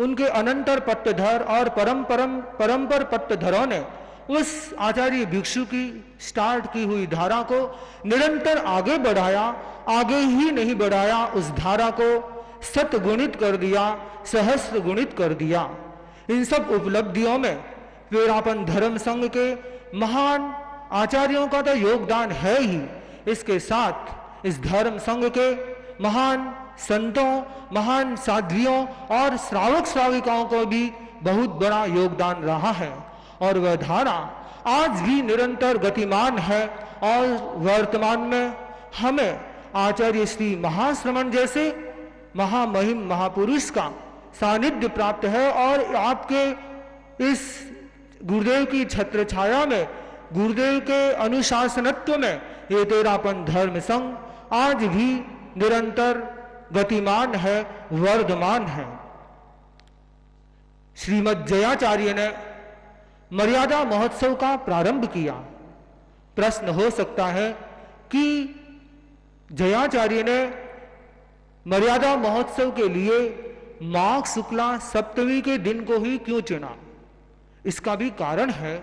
उनके अनंतर पट्टधर और परंपर पट्टधरों ने उस आचार्य भिक्षु की स्टार्ट की हुई धारा को निरंतर आगे बढ़ाया, आगे ही नहीं बढ़ाया, उस धारा को शतगुणित कर दिया, सहस्त्र गुणित कर दिया। इन सब उपलब्धियों में तेरापन धर्म संघ के महान आचार्यों का तो योगदान है ही, इसके साथ इस धर्म संघ के महान संतों, महान साध्वियों और श्रावक श्राविकाओं को भी बहुत बड़ा योगदान रहा है और वह धारा आज भी निरंतर गतिमान है और वर्तमान में हमें आचार्य श्री महाश्रमण जैसे महामहिम महापुरुष का सानिध्य प्राप्त है और आपके इस गुरुदेव की छत्र छाया में, गुरुदेव के अनुशासनत्व में ये तेरापन धर्म संघ आज भी निरंतर गतिमान है, वर्धमान है। श्रीमद जयाचार्य ने मर्यादा महोत्सव का प्रारंभ किया। प्रश्न हो सकता है कि जयाचार्य ने मर्यादा महोत्सव के लिए माघ शुक्ला सप्तमी के दिन को ही क्यों चुना? इसका भी कारण है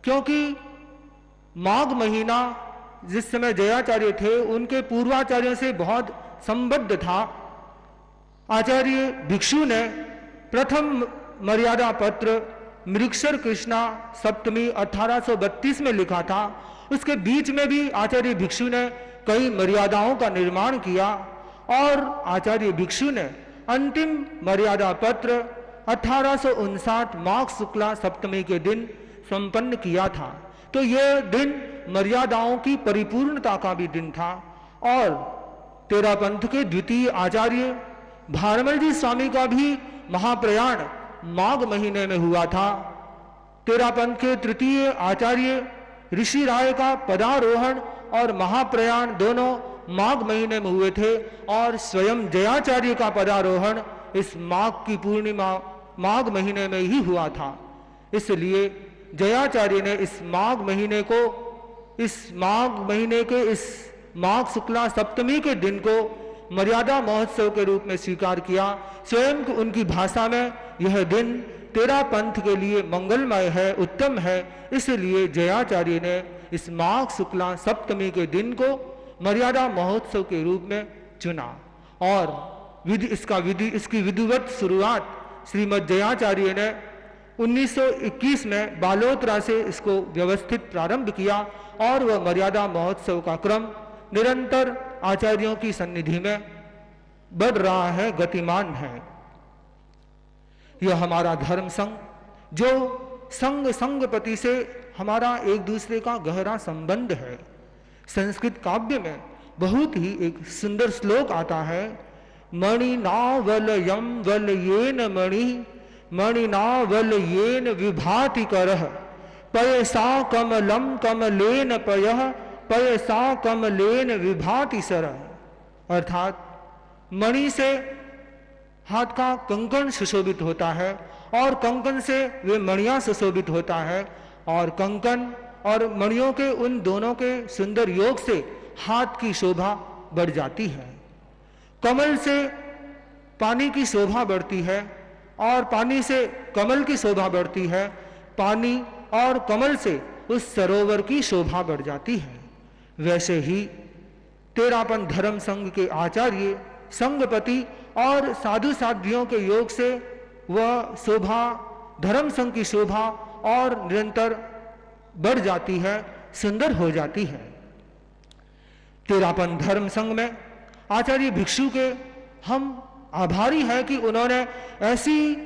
क्योंकि माघ महीना जिस समय जयाचार्य थे उनके पूर्वाचार्यों से बहुत संबद्ध था। आचार्य भिक्षु ने प्रथम मर्यादा पत्र मृक्षर कृष्णा सप्तमी 1832 में लिखा था। उसके बीच में भी आचार्य भिक्षु ने कई मर्यादाओं का निर्माण किया और आचार्य भिक्षु ने अंतिम मर्यादा पत्र 1859 माघ शुक्ला सप्तमी के दिन संपन्न किया था। तो यह दिन मर्यादाओं की परिपूर्णता का भी दिन था और तेरापंथ के द्वितीय आचार्य भारमल जी स्वामी का भी महाप्रयाण माघ महीने में हुआ था। तेरापंथ के तृतीय आचार्य ऋषि राय का पदारोहण और महाप्रयाण दोनों माघ महीने में हुए थे और स्वयं जयाचार्य का पदारोहण इस माघ की पूर्णिमा माघ महीने में ही हुआ था। इसलिए जयाचार्य ने इस माघ महीने के इस माघ शुक्ला सप्तमी के दिन को मर्यादा महोत्सव के रूप में स्वीकार किया। स्वयं उनकी भाषा में यह दिन तेरा पंथ के लिए मंगलमय है, उत्तम है। इसलिए जयाचार्य ने इस माघ शुक्ला सप्तमी के दिन को मर्यादा महोत्सव के रूप में चुना और इसकी विधिवत शुरुआत श्रीमद जयाचार्य ने 1921 में बालोतरा से इसको व्यवस्थित प्रारंभ किया और वह मर्यादा महोत्सव का क्रम निरंतर आचार्यों की सन्निधि में बढ़ रहा है, गतिमान है। यह हमारा धर्म संघ जो संगपति से हमारा एक दूसरे का गहरा संबंध है। संस्कृत काव्य में बहुत ही एक सुंदर श्लोक आता है, मणि नावलयम वलयेन मणि नावलयेन विभाति करः पयसा कमलम कमलेन पयसा कमलेन विभाति सरः। अर्थात मणि से हाथ का कंकण सुशोभित होता है और कंकण से वे मणियां सुशोभित होता है, और कंकण और मणियों के उन दोनों के सुंदर योग से हाथ की शोभा बढ़ जाती है। कमल से पानी की शोभा बढ़ती है और पानी से कमल की शोभा बढ़ती है, पानी और कमल से उस सरोवर की शोभा बढ़ जाती है। वैसे ही तेरापन धर्म संघ के आचार्य संगपति और साधु साध्वियों के योग से वह शोभा, धर्म संघ की शोभा और निरंतर बढ़ जाती है, सुंदर हो जाती है। तेरापन धर्म संघ में आचार्य भिक्षु के हम आभारी हैं कि उन्होंने ऐसी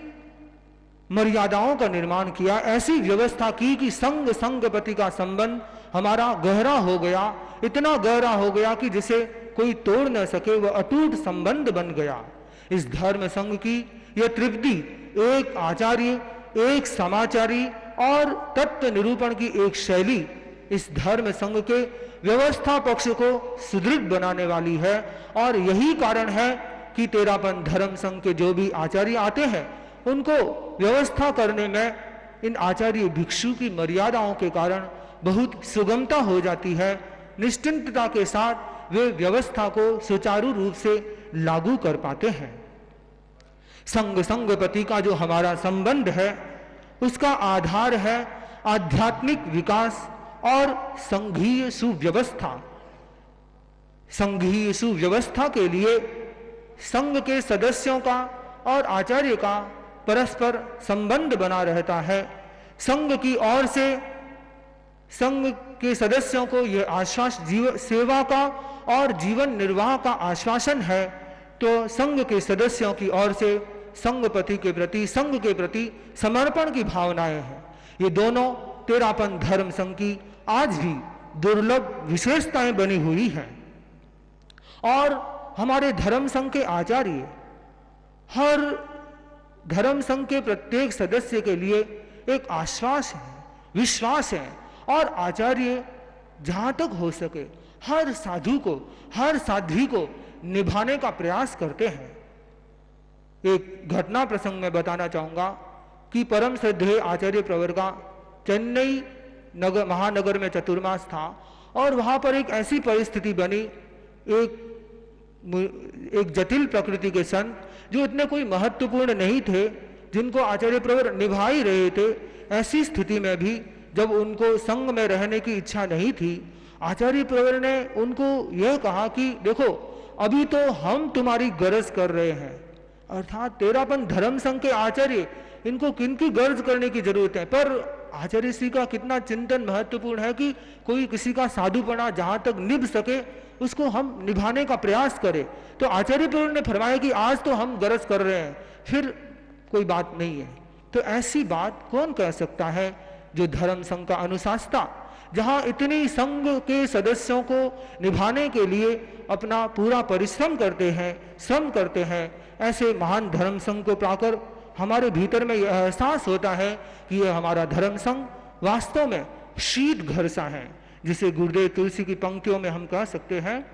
मर्यादाओं का निर्माण किया, ऐसी व्यवस्था की कि संगपति का संबंध हमारा गहरा हो गया, इतना गहरा हो गया कि जिसे कोई तोड़ न सके, वह अटूट संबंध बन गया। इस धर्म संघ की यह तृप्ति एक आचार्य, एक समाचारी और तत्व निरूपण की एक शैली इस धर्म संघ के व्यवस्था पक्ष को सुदृढ़ बनाने वाली है। और यही कारण है कि तेरापन धर्म संघ के जो भी आचार्य आते हैं उनको व्यवस्था करने में इन आचार्य भिक्षु की मर्यादाओं के कारण बहुत सुगमता हो जाती है। निश्चिंतता के साथ वे व्यवस्था को सुचारू रूप से लागू कर पाते हैं। संगपति का जो हमारा संबंध है उसका आधार है आध्यात्मिक विकास और संघीय सुव्यवस्था। संघीय सुव्यवस्था के लिए संघ के सदस्यों का और आचार्य का परस्पर संबंध बना रहता है। संघ की ओर से संघ के सदस्यों को यह आश्वास सेवा का और जीवन निर्वाह का आश्वासन है, तो संघ के सदस्यों की ओर से संगपति के प्रति, संघ के प्रति समर्पण की भावनाएं हैं। ये दोनों तेरापन धर्म संघ की आज भी दुर्लभ विशेषताएं बनी हुई हैं। और हमारे धर्म संघ के आचार्य हर धर्म संघ के प्रत्येक सदस्य के लिए एक आश्वास है, विश्वास है, और आचार्य जहां तक हो सके हर साधु को, हर साध्वी को निभाने का प्रयास करते हैं। एक घटना प्रसंग में बताना चाहूंगा कि परम श्रद्धेय आचार्य प्रवर का चेन्नई महानगर में चतुर्मास था और वहां पर एक ऐसी परिस्थिति बनी, एक जटिल प्रकृति के संत जो इतने कोई महत्वपूर्ण नहीं थे, जिनको आचार्य प्रवर निभा ही रहे थे, ऐसी स्थिति में भी जब उनको संघ में रहने की इच्छा नहीं थी, आचार्य प्रवर ने उनको यह कहा कि देखो अभी तो हम तुम्हारी गरज कर रहे हैं। अर्थात तेरापन धर्म संघ के आचार्य, इनको किनकी गर्ज करने की जरूरत है, पर आचार्य श्री का कितना चिंतन महत्वपूर्ण है कि कोई किसी का साधुपना जहां तक निभ सके उसको हम निभाने का प्रयास करें। तो आचार्य प्रवर ने फरमाया कि आज तो हम गरज कर रहे हैं, फिर कोई बात नहीं है। तो ऐसी बात कौन कह सकता है जो धर्म संघ का अनुशासता, जहां इतनी संघ के सदस्यों को निभाने के लिए अपना पूरा परिश्रम करते हैं, श्रम करते हैं, ऐसे महान धर्म संघ को पाकर हमारे भीतर में यह एहसास होता है कि यह हमारा धर्म संघ वास्तव में शीत घर सा है, जिसे गुरुदेव तुलसी की पंक्तियों में हम कह सकते हैं,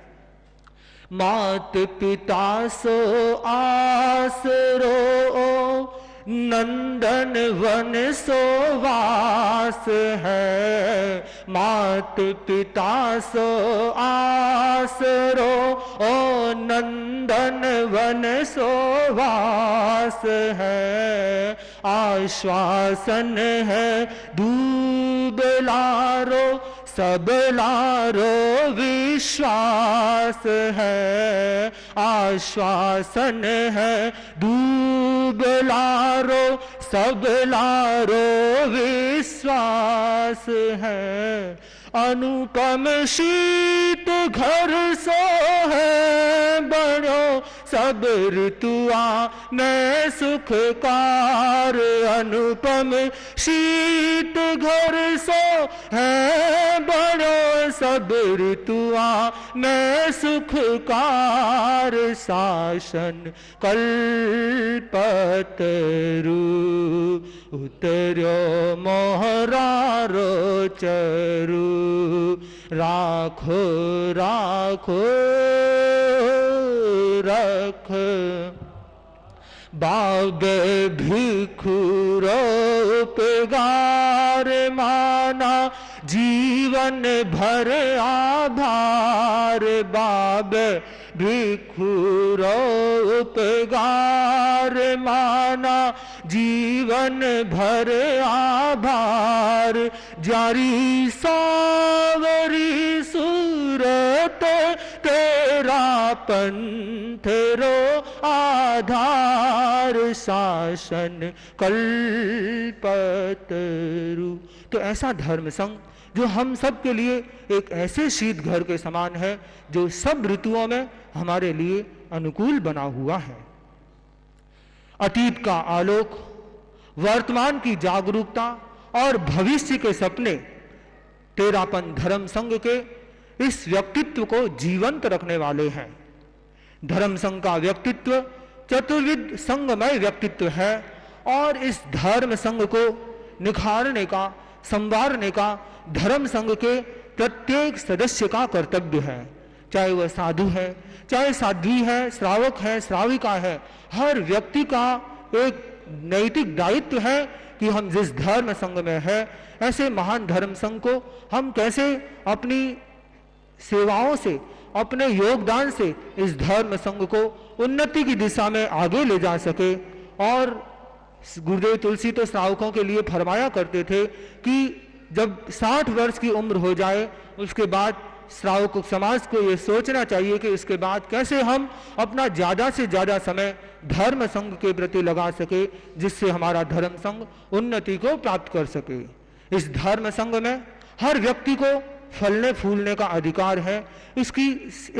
मात पिता सो आसरो नंदन वन सो वास है, मात पिता सो आसरो ओ नंदन वन सो वास है, आश्वासन है दूबलारो सबलारो विश्वास है, आश्वासन है दूबलारो सबलारो विश्वास है, अनुपम शीत घर सो है बड़ो सब ऋतुआ में सुखकार, अनुपम शीत घर सो है बड़ो, सब ऋतुआ में सुखकार, शासन कल्पतरु उतर्यो मोहरारो चरु, राखो राखो रख बाबे भिखुरो उपगार, माना जीवन भर आभार, बाबे भिखुरो उपगार, माना जीवन भर आभार, जारी सावरी सूरत तेरा पंथ रो आधार, शासन कल्पतरु। तो ऐसा धर्म संघ जो हम सब के लिए एक ऐसे शीत घर के समान है, जो सब ऋतुओं में हमारे लिए अनुकूल बना हुआ है। अतीत का आलोक, वर्तमान की जागरूकता और भविष्य के सपने तेरापन धर्म संघ के इस व्यक्तित्व को जीवंत रखने वाले हैं। धर्म संघ का व्यक्तित्व चतुर्विध संघमय व्यक्तित्व है और इस धर्म संघ को निखारने का, संवारने का धर्म संघ के प्रत्येक सदस्य का कर्तव्य है। चाहे वह साधु है, चाहे साध्वी है, श्रावक है, श्राविका है, हर व्यक्ति का एक नैतिक दायित्व है कि हम जिस धर्म संघ में है, ऐसे महान धर्म संघ को हम कैसे अपनी सेवाओं से, अपने योगदान से इस धर्म संघ को उन्नति की दिशा में आगे ले जा सके। और गुरुदेव तुलसी तो श्रावकों के लिए फरमाया करते थे कि जब 60 वर्ष की उम्र हो जाए, उसके बाद श्रावक समाज को ये सोचना चाहिए कि इसके बाद कैसे हम अपना ज़्यादा से ज़्यादा समय धर्म संघ के प्रति लगा सके, जिससे हमारा धर्म संघ उन्नति को प्राप्त कर सके। इस धर्म संघ में हर व्यक्ति को फलने फूलने का अधिकार है। इसकी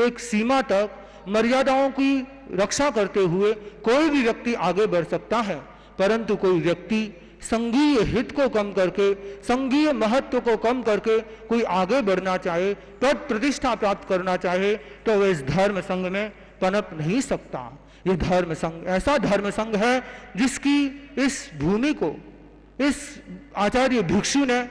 एक सीमा तक मर्यादाओं की रक्षा करते हुए कोई भी व्यक्ति आगे बढ़ सकता है, परंतु कोई व्यक्ति संघीय हित को कम करके, संघीय महत्व को कम करके कोई आगे बढ़ना चाहे, पद प्रतिष्ठा प्राप्त करना चाहे, तो वह इस धर्म संघ में पनप नहीं सकता। ये धर्म संघ ऐसा धर्म संघ है जिसकी इस भूमि को इस आचार्य भिक्षु ने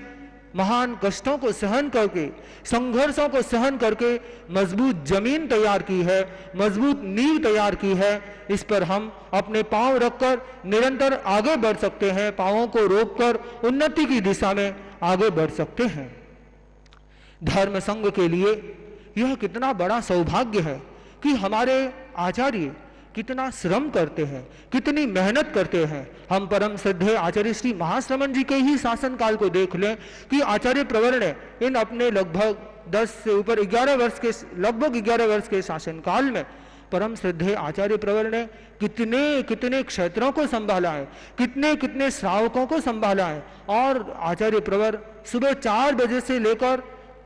महान कष्टों को सहन करके, संघर्षों को सहन करके मजबूत जमीन तैयार की है, मजबूत नींव तैयार की है। इस पर हम अपने पांव रखकर निरंतर आगे बढ़ सकते हैं, पांवों को रोककर उन्नति की दिशा में आगे बढ़ सकते हैं। धर्म संघ के लिए यह कितना बड़ा सौभाग्य है कि हमारे आचार्य कितना श्रम करते हैं, कितनी मेहनत करते हैं। हम परम श्रद्धेय आचार्य श्री महाश्रमण जी के ही शासन काल को देख लें कि आचार्य प्रवर ने इन अपने लगभग 10 से ऊपर 11 वर्ष के, लगभग 11 वर्ष के शासन काल में परम श्रद्धेय आचार्य प्रवर ने कितने कितने क्षेत्रों को संभाला है, कितने कितने श्रावकों को संभाला है। और आचार्य प्रवर सुबह 4 बजे से लेकर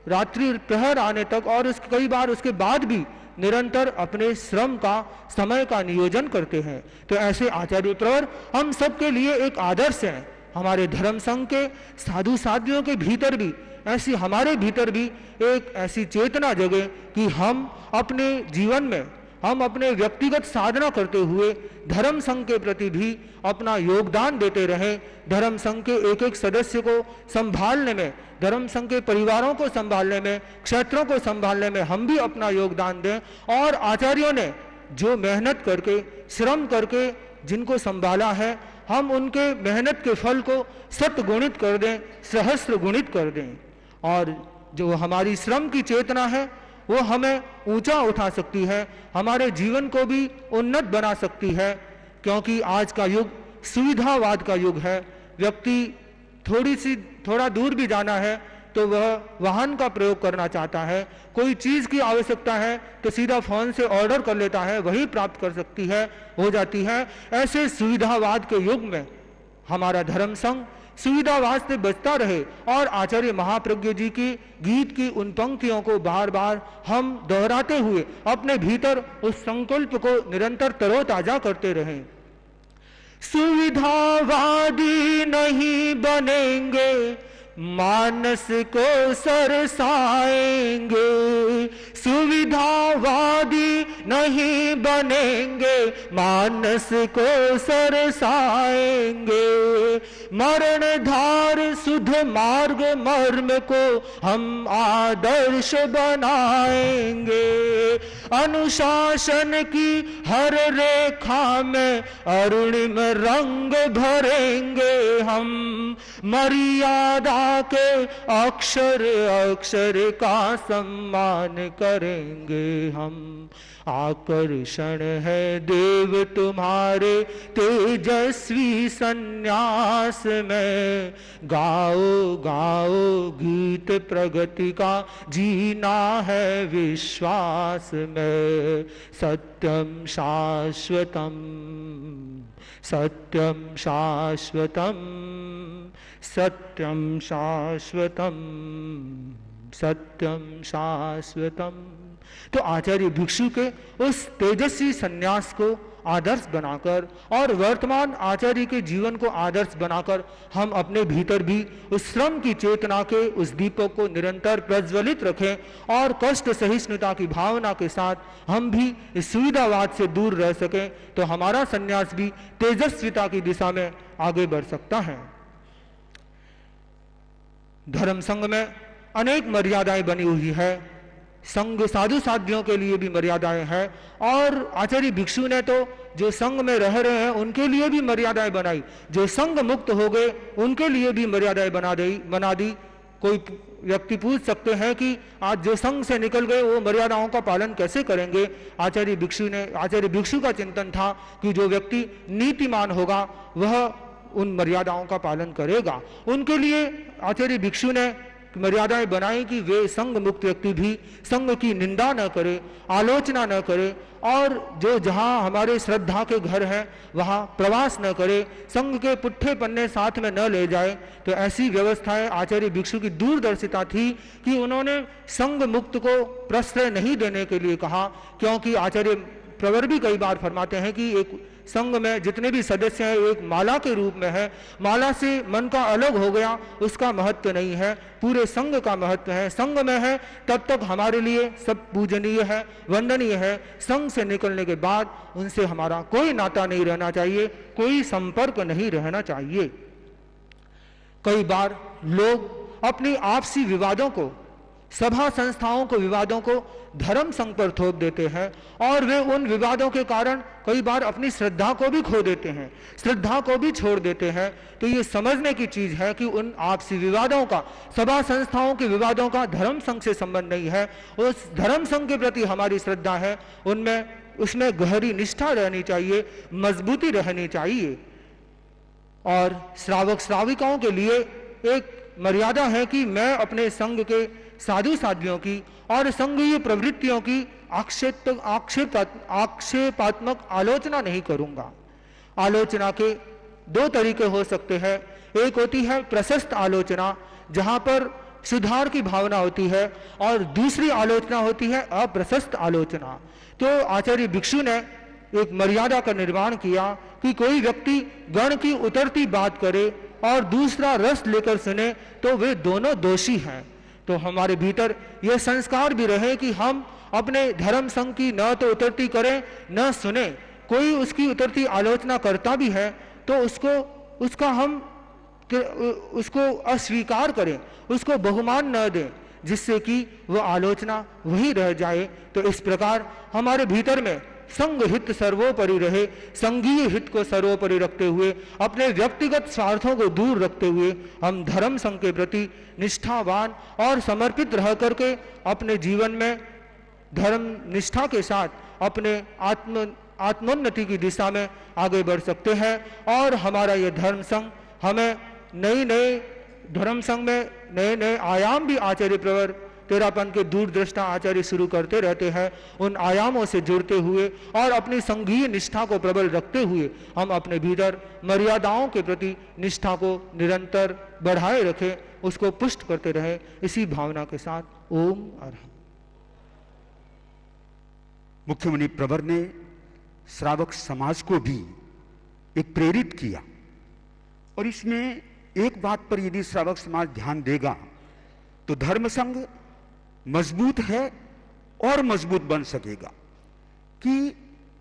रात्रि प्रहर आने तक और कई बार उसके बाद भी निरंतर अपने श्रम का, समय का नियोजन करते हैं। तो ऐसे आचार्य प्रवर हम सबके लिए एक आदर्श हैं। हमारे धर्म संघ के साधु साध्वियों के भीतर भी ऐसी, हमारे भीतर भी एक ऐसी चेतना जगे कि हम अपने जीवन में, हम अपने व्यक्तिगत साधना करते हुए धर्म संघ के प्रति भी अपना योगदान देते रहें। धर्म संघ के एक एक सदस्य को संभालने में, धर्म संघ के परिवारों को संभालने में, क्षेत्रों को संभालने में हम भी अपना योगदान दें। और आचार्यों ने जो मेहनत करके, श्रम करके जिनको संभाला है, हम उनके मेहनत के फल को 100 गुणित कर दें, सहस्त्र गुणित कर दें। और जो हमारी श्रम की चेतना है वो हमें ऊंचा उठा सकती है, हमारे जीवन को भी उन्नत बना सकती है। क्योंकि आज का युग सुविधावाद का युग है। व्यक्ति थोड़ा दूर भी जाना है तो वह वाहन का प्रयोग करना चाहता है, कोई चीज की आवश्यकता है तो सीधा फोन से ऑर्डर कर लेता है, वही प्राप्त कर सकती है, हो जाती है। ऐसे सुविधावाद के युग में हमारा धर्म संघ सुविधावाद से बचता रहे और आचार्य महाप्रज्ञ जी की गीत की उन पंक्तियों को बार बार हम दोहराते हुए अपने भीतर उस संकल्प को निरंतर तरोताजा करते रहें। सुविधावादी नहीं बनेंगे, मानस को सरसाएंगे। सुविधावादी नहीं बनेंगे, मानस को सरसाएंगे। मरण धार सुध मार्ग मर्म को हम आदर्श बनाएंगे। अनुशासन की हर रेखा में अरुणिम रंग भरेंगे हम। मर्यादा के अक्षर अक्षर का सम्मान करेंगे हम। आकर्षण है देव तुम्हारे तेजस्वी सन्यास में। गाओ गाओ गीत प्रगति का, जीना है विश्वास में। सत्यम शाश्वतम, सत्यम शाश्वतम, सत्यम शाश्वतम, सत्यम शाश्वतम। तो आचार्य भिक्षु के उस तेजस्वी सन्यास को आदर्श बनाकर और वर्तमान आचार्य के जीवन को आदर्श बनाकर हम अपने भीतर भी उस श्रम की चेतना के उस दीपक को निरंतर प्रज्वलित रखें और कष्ट सहिष्णुता की भावना के साथ हम भी इस सुविधावाद से दूर रह सकें, तो हमारा सन्यास भी तेजस्विता की दिशा में आगे बढ़ सकता है। धर्म संघ में अनेक मर्यादाएं बनी हुई है। संघ साधु साध्वियों के लिए भी मर्यादाएं हैं और आचार्य भिक्षु ने तो जो संघ में रह रहे हैं उनके लिए भी मर्यादाएं बनाई। जो संघ मुक्त हो गए उनके लिए भी मर्यादाएं बना दी। कोई व्यक्ति पूछ सकते हैं कि आज जो संघ से निकल गए वो मर्यादाओं का पालन कैसे करेंगे। आचार्य भिक्षु का चिंतन था कि जो व्यक्ति नीतिमान होगा वह उन मर्यादाओं का पालन करेगा। उनके लिए आचार्य भिक्षु ने मर्यादाएं बनाई कि वे संघ मुक्त व्यक्ति भी संघ की निंदा न करे, आलोचना न करे और जो जहां हमारे श्रद्धा के घर हैं वहां प्रवास न करे, संघ के पुट्ठे पन्ने साथ में न ले जाए। तो ऐसी व्यवस्थाएं आचार्य भिक्षु की दूरदर्शिता थी कि उन्होंने संघ मुक्त को प्रश्रय नहीं देने के लिए कहा, क्योंकि आचार्य प्रवर भी कई बार फरमाते हैं कि एक संघ में जितने भी सदस्य हैं एक माला के रूप में है। माला से मन का अलग हो गया उसका महत्व नहीं है, पूरे संघ का महत्व है। संघ में है तब तक हमारे लिए सब पूजनीय है, वंदनीय है। संघ से निकलने के बाद उनसे हमारा कोई नाता नहीं रहना चाहिए, कोई संपर्क नहीं रहना चाहिए। कई बार लोग अपनी आपसी विवादों को, सभा संस्थाओं को विवादों को धर्म संघ पर थोप देते हैं और वे उन विवादों के कारण कई बार अपनी श्रद्धा को भी खो देते हैं, श्रद्धा को भी छोड़ देते हैं। तो ये समझने की चीज है कि उन आपसी विवादों का, सभा संस्थाओं के विवादों का धर्म संघ से संबंध नहीं है। उस धर्म संघ के प्रति हमारी श्रद्धा है, उसमें गहरी निष्ठा रहनी चाहिए, मजबूती रहनी चाहिए। और श्रावक श्राविकाओं के लिए एक मर्यादा है कि मैं अपने संघ के साधु साध्वियों की और संघीय प्रवृत्तियों की आक्षेपात्मक आलोचना नहीं करूंगा। आलोचना के दो तरीके हो सकते हैं। एक होती है प्रशस्त आलोचना जहां पर सुधार की भावना होती है और दूसरी आलोचना होती है अप्रशस्त आलोचना। तो आचार्य भिक्षु ने एक मर्यादा का निर्माण किया कि कोई व्यक्ति गण की उतरती बात करे और दूसरा रस लेकर सुने तो वे दोनों दोषी हैं। तो हमारे भीतर यह संस्कार भी रहे कि हम अपने धर्म संघ की न तो उतरती करें न सुने। कोई उसकी उतरती आलोचना करता भी है तो उसको अस्वीकार करें, उसको बहुमान न दें, जिससे कि वह आलोचना वही रह जाए। तो इस प्रकार हमारे भीतर में संघ हित सर्वोपरि रहे, संघीय हित को सर्वोपरि रखते हुए, अपने व्यक्तिगत स्वार्थों को दूर रखते हुए हम धर्म संघ के प्रति निष्ठावान और समर्पित रह करके अपने जीवन में धर्म निष्ठा के साथ अपने आत्मोन्नति की दिशा में आगे बढ़ सकते हैं। और हमारा यह धर्म संघ हमें धर्म संघ में नए नए आयाम भी आचार्य प्रवर तेरापन के दूरदृष्टा आचार्य शुरू करते रहते हैं। उन आयामों से जुड़ते हुए और अपनी संघीय निष्ठा को प्रबल रखते हुए हम अपने भीतर मर्यादाओं के प्रति निष्ठा को निरंतर बढ़ाए रखें, उसको पुष्ट करते रहें। इसी भावना के साथ ओम अरहम।
मुख्यमुनि प्रवर ने श्रावक समाज को भी एक प्रेरित किया, और इसमें एक बात पर यदि श्रावक समाज ध्यान देगा तो धर्म संघ मजबूत है और मजबूत बन सकेगा कि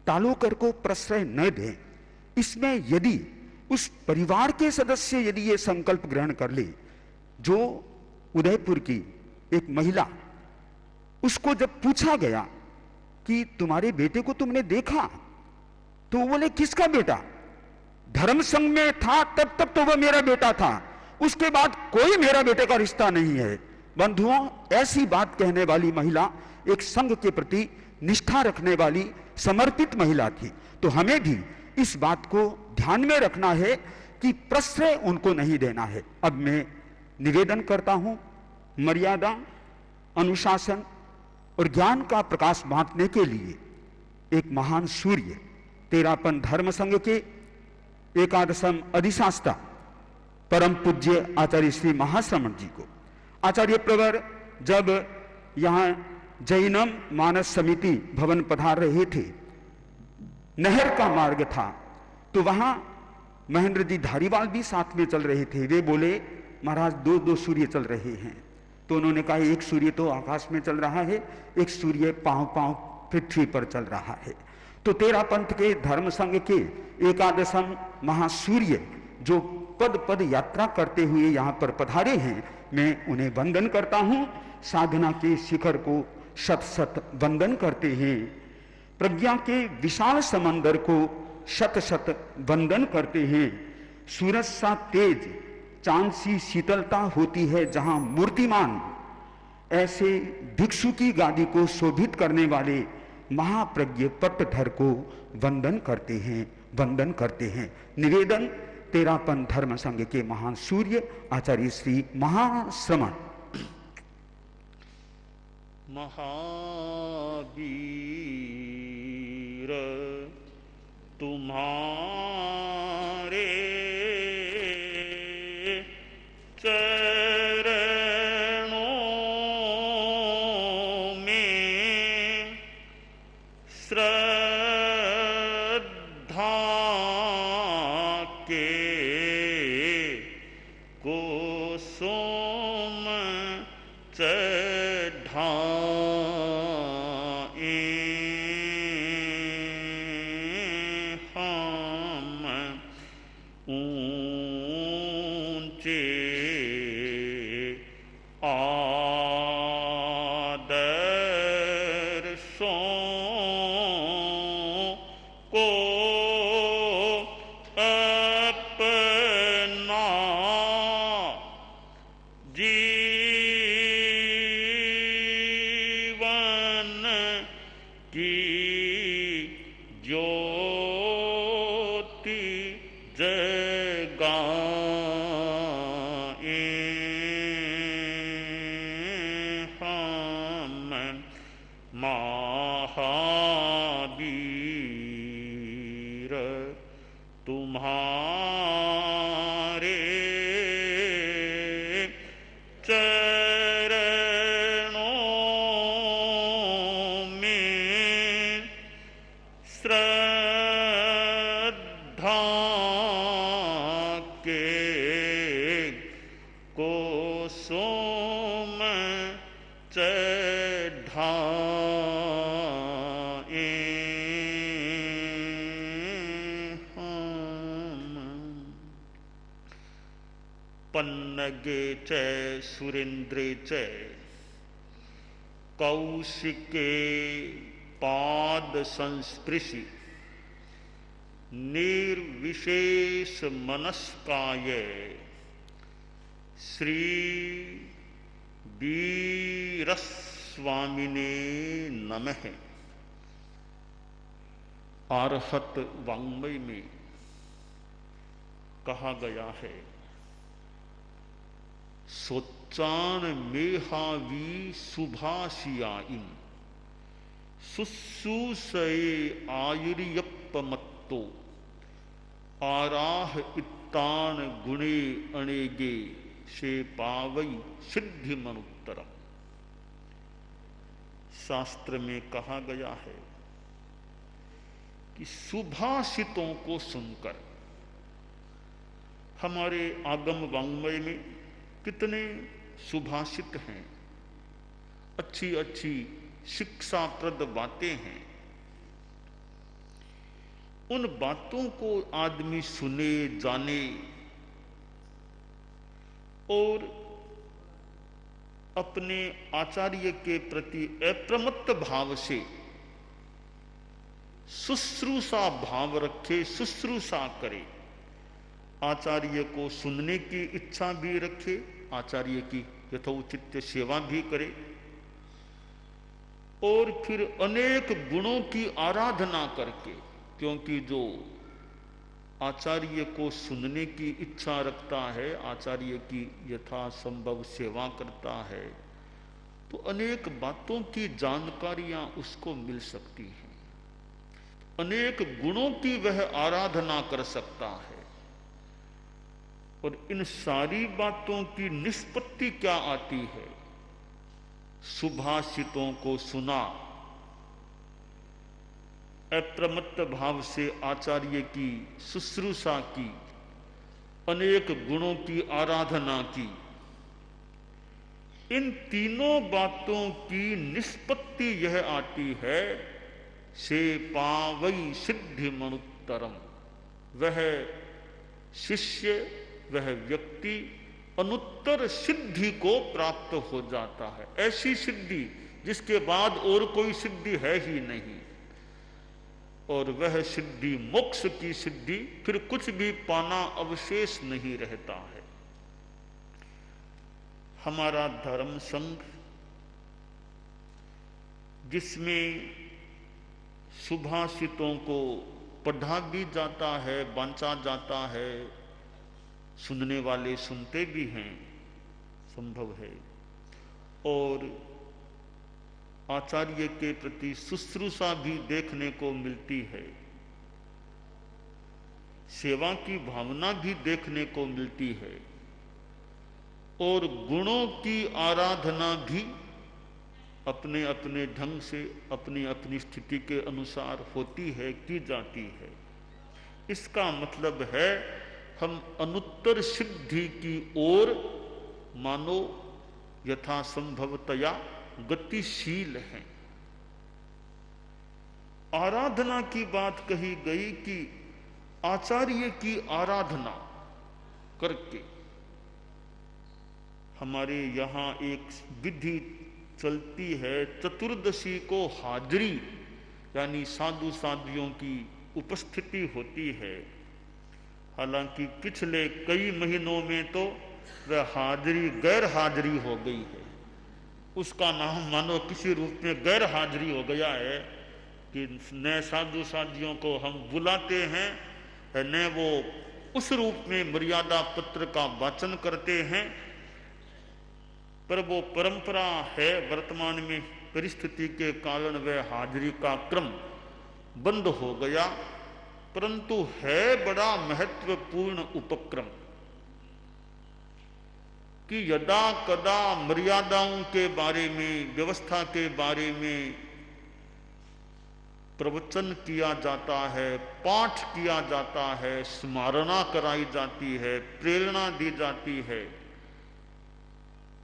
तालोकर को प्रश्रय न दें। इसमें यदि उस परिवार के सदस्य यदि ये संकल्प ग्रहण कर ले, जो उदयपुर की एक महिला, उसको जब पूछा गया कि तुम्हारे बेटे को तुमने देखा, तो वो बोले किसका बेटा? धर्म संघ में था तब तो वह मेरा बेटा था, उसके बाद कोई मेरा बेटे का रिश्ता नहीं है। बंधुओं, ऐसी बात कहने वाली महिला एक संघ के प्रति निष्ठा रखने वाली समर्पित महिला थी। तो हमें भी इस बात को ध्यान में रखना है कि प्रश्रय उनको नहीं देना है। अब मैं निवेदन करता हूं, मर्यादा, अनुशासन और ज्ञान का प्रकाश बांटने के लिए एक महान सूर्य तेरापन धर्म संघ के एकादशम अधिशास्ता परम पूज्य आचार्य श्री महाश्रमण जी को, आचार्य प्रवर जब यहां जैनम मानस समिति भवन पधार रहे थे, नहर का मार्ग था, तो वहां महेंद्र जी धारीवाल भी साथ में चल रहे थे। वे बोले महाराज दो सूर्य चल रहे हैं। तो उन्होंने कहा एक सूर्य तो आकाश में चल रहा है, एक सूर्य पांव पृथ्वी पर चल रहा है। तो तेरा पंथ के धर्म संघ के एकादशम महासूर्य जो पद पद यात्रा करते हुए यहां पर पधारे हैं, मैं उन्हें वंदन करता हूं। साधना के शिखर को शत शत वंदन करते हैं, प्रज्ञा के विशाल समंदर को शत शत वंदन करते हैं। सूरज सा तेज, चांद सी शीतलता होती है जहां मूर्तिमान, ऐसे भिक्षु की गादी को शोभित करने वाले महाप्रज्ञ पट्टधर को वंदन करते हैं। निवेदन तेरापन धर्म संघ के महान सूर्य आचार्य श्री महाश्रमण।
महावीर तुम्हारे चरणों में श्रद्धा के कुसुम चढ़ाए हम ऊंचे आदर्शों को अपना जीवन की ज्योति जगाए हम महावीर तुम्हारे चरणों में श्रद्धा के कुसुम चढ़ाए हम। पन्नगे च सुरेन्द्रे च कौशिके पाद संस्पृशि निर्विशेष मनस्काय श्री वीरस्वामिने नमः। आर्हत वाङ्मय में कहा गया है, सोच्चान मेहावी सुभाषियाइन सुसुसये आयुर्यप्पमत्तो आराह इत्तान गुणे अणेगे से पावई सिद्धि मनुत्तरम। शास्त्र में कहा गया है कि सुभाषितों को सुनकर, हमारे आगम वाङ्मय में कितने सुभाषित हैं, अच्छी अच्छी शिक्षाप्रद बातें हैं। उन बातों को आदमी सुने, जाने और अपने आचार्य के प्रति अप्रमत्त भाव से शुश्रूषा भाव रखे, शुश्रूषा करे, आचार्य को सुनने की इच्छा भी रखे, आचार्य की यथोचित सेवा भी करे, और फिर अनेक गुणों की आराधना करके, क्योंकि जो आचार्य को सुनने की इच्छा रखता है, आचार्य की यथासंभव सेवा करता है, तो अनेक बातों की जानकारियां उसको मिल सकती हैं, अनेक गुणों की वह आराधना कर सकता है। और इन सारी बातों की निष्पत्ति क्या आती है? सुभाषितों को सुना, अप्रमत्त भाव से आचार्य की शुश्रूषा की, अनेक गुणों की आराधना की, इन तीनों बातों की निष्पत्ति यह आती है से पावई सिद्धि मनुत्तरम। वह शिष्य, वह व्यक्ति अनुत्तर सिद्धि को प्राप्त हो जाता है, ऐसी सिद्धि जिसके बाद और कोई सिद्धि है ही नहीं। और वह सिद्धि मोक्ष की सिद्धि, फिर कुछ भी पाना अवशेष नहीं रहता है। हमारा धर्म संघ, जिसमें सुभाषितों को पढ़ा भी जाता है, बांचा जाता है, सुनने वाले सुनते भी हैं, संभव है, और आचार्य के प्रति शुश्रूषा भी देखने को मिलती है, सेवा की भावना भी देखने को मिलती है, और गुणों की आराधना भी अपने अपने ढंग से, अपनी अपनी स्थिति के अनुसार होती है, की जाती है। इसका मतलब है हम अनुत्तर सिद्धि की ओर मानो यथासंभवतया गतिशील हैं। आराधना की बात कही गई कि आचार्य की आराधना करके, हमारे यहाँ एक विधि चलती है, चतुर्दशी को हाजिरी, यानी साधु साध्वियों की उपस्थिति होती है। हालांकि पिछले कई महीनों में तो वह हाजिरी गैर हाजिरी हो गई है, उसका नाम मानो किसी रूप में गैर हाजिरी हो गया है कि न साधु साध्वियों को हम बुलाते हैं, न वो उस रूप में मर्यादा पत्र का वाचन करते हैं। पर वो परंपरा है, वर्तमान में परिस्थिति के कारण वह हाजिरी का क्रम बंद हो गया, परंतु है बड़ा महत्वपूर्ण उपक्रम कि यदा कदा मर्यादाओं के बारे में, व्यवस्था के बारे में प्रवचन किया जाता है, पाठ किया जाता है, स्मरणा कराई जाती है, प्रेरणा दी जाती है,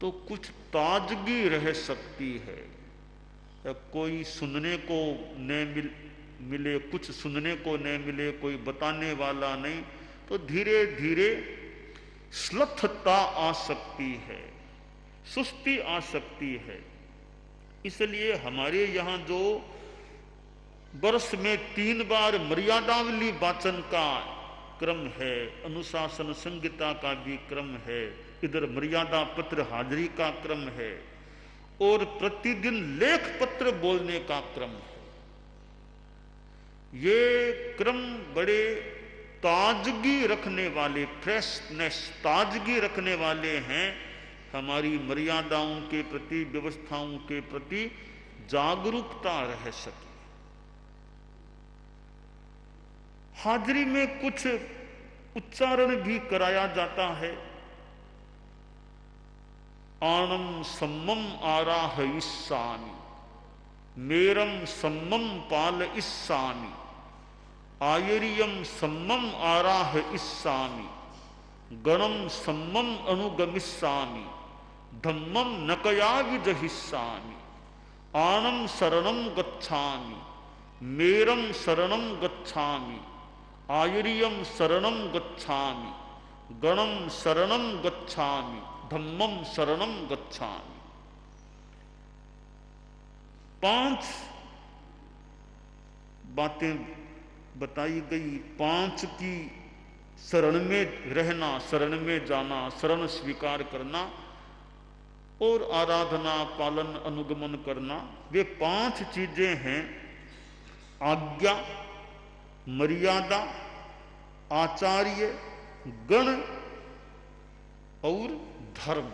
तो कुछ ताजगी रह सकती है। कोई सुनने को न मिले, कुछ सुनने को न मिले, कोई बताने वाला नहीं, तो धीरे धीरे श्लथता आ सकती है, सुस्ती आ सकती है। इसलिए हमारे यहाँ जो वर्ष में 3 बार मर्यादावली वाचन का क्रम है, अनुशासन संहिता का भी क्रम है, इधर मर्यादा पत्र हाजिरी का क्रम है, और प्रतिदिन लेख पत्र बोलने का क्रम है। ये क्रम बड़े ताजगी रखने वाले, फ्रेशनेस, ताजगी रखने वाले हैं, हमारी मर्यादाओं के प्रति, व्यवस्थाओं के प्रति जागरूकता रह सके। हाजिरी में कुछ उच्चारण भी कराया जाता है। आणम सम्मम आराह इस्सामी, मेरम सम्मम पाल इस्सामी, आयरियम सम्मम आराह इस्सामी, गणम सम्मम अनुगमिस्सामी, धम्मम नकयाविजहिस्सामी, आणम शरणम गच्छामि, मेरम शरणम गच्छामि, आयरियम शरणम गच्छामि, गणम शरणम गच्छामि, धम्मम शरणम गच्छामि। 5 बातें बताई गई। 5 की शरण में रहना, शरण में जाना, शरण स्वीकार करना और आराधना, पालन, अनुगमन करना, वे 5 चीजें हैं। आज्ञा, मर्यादा, आचार्य, गण और धर्म।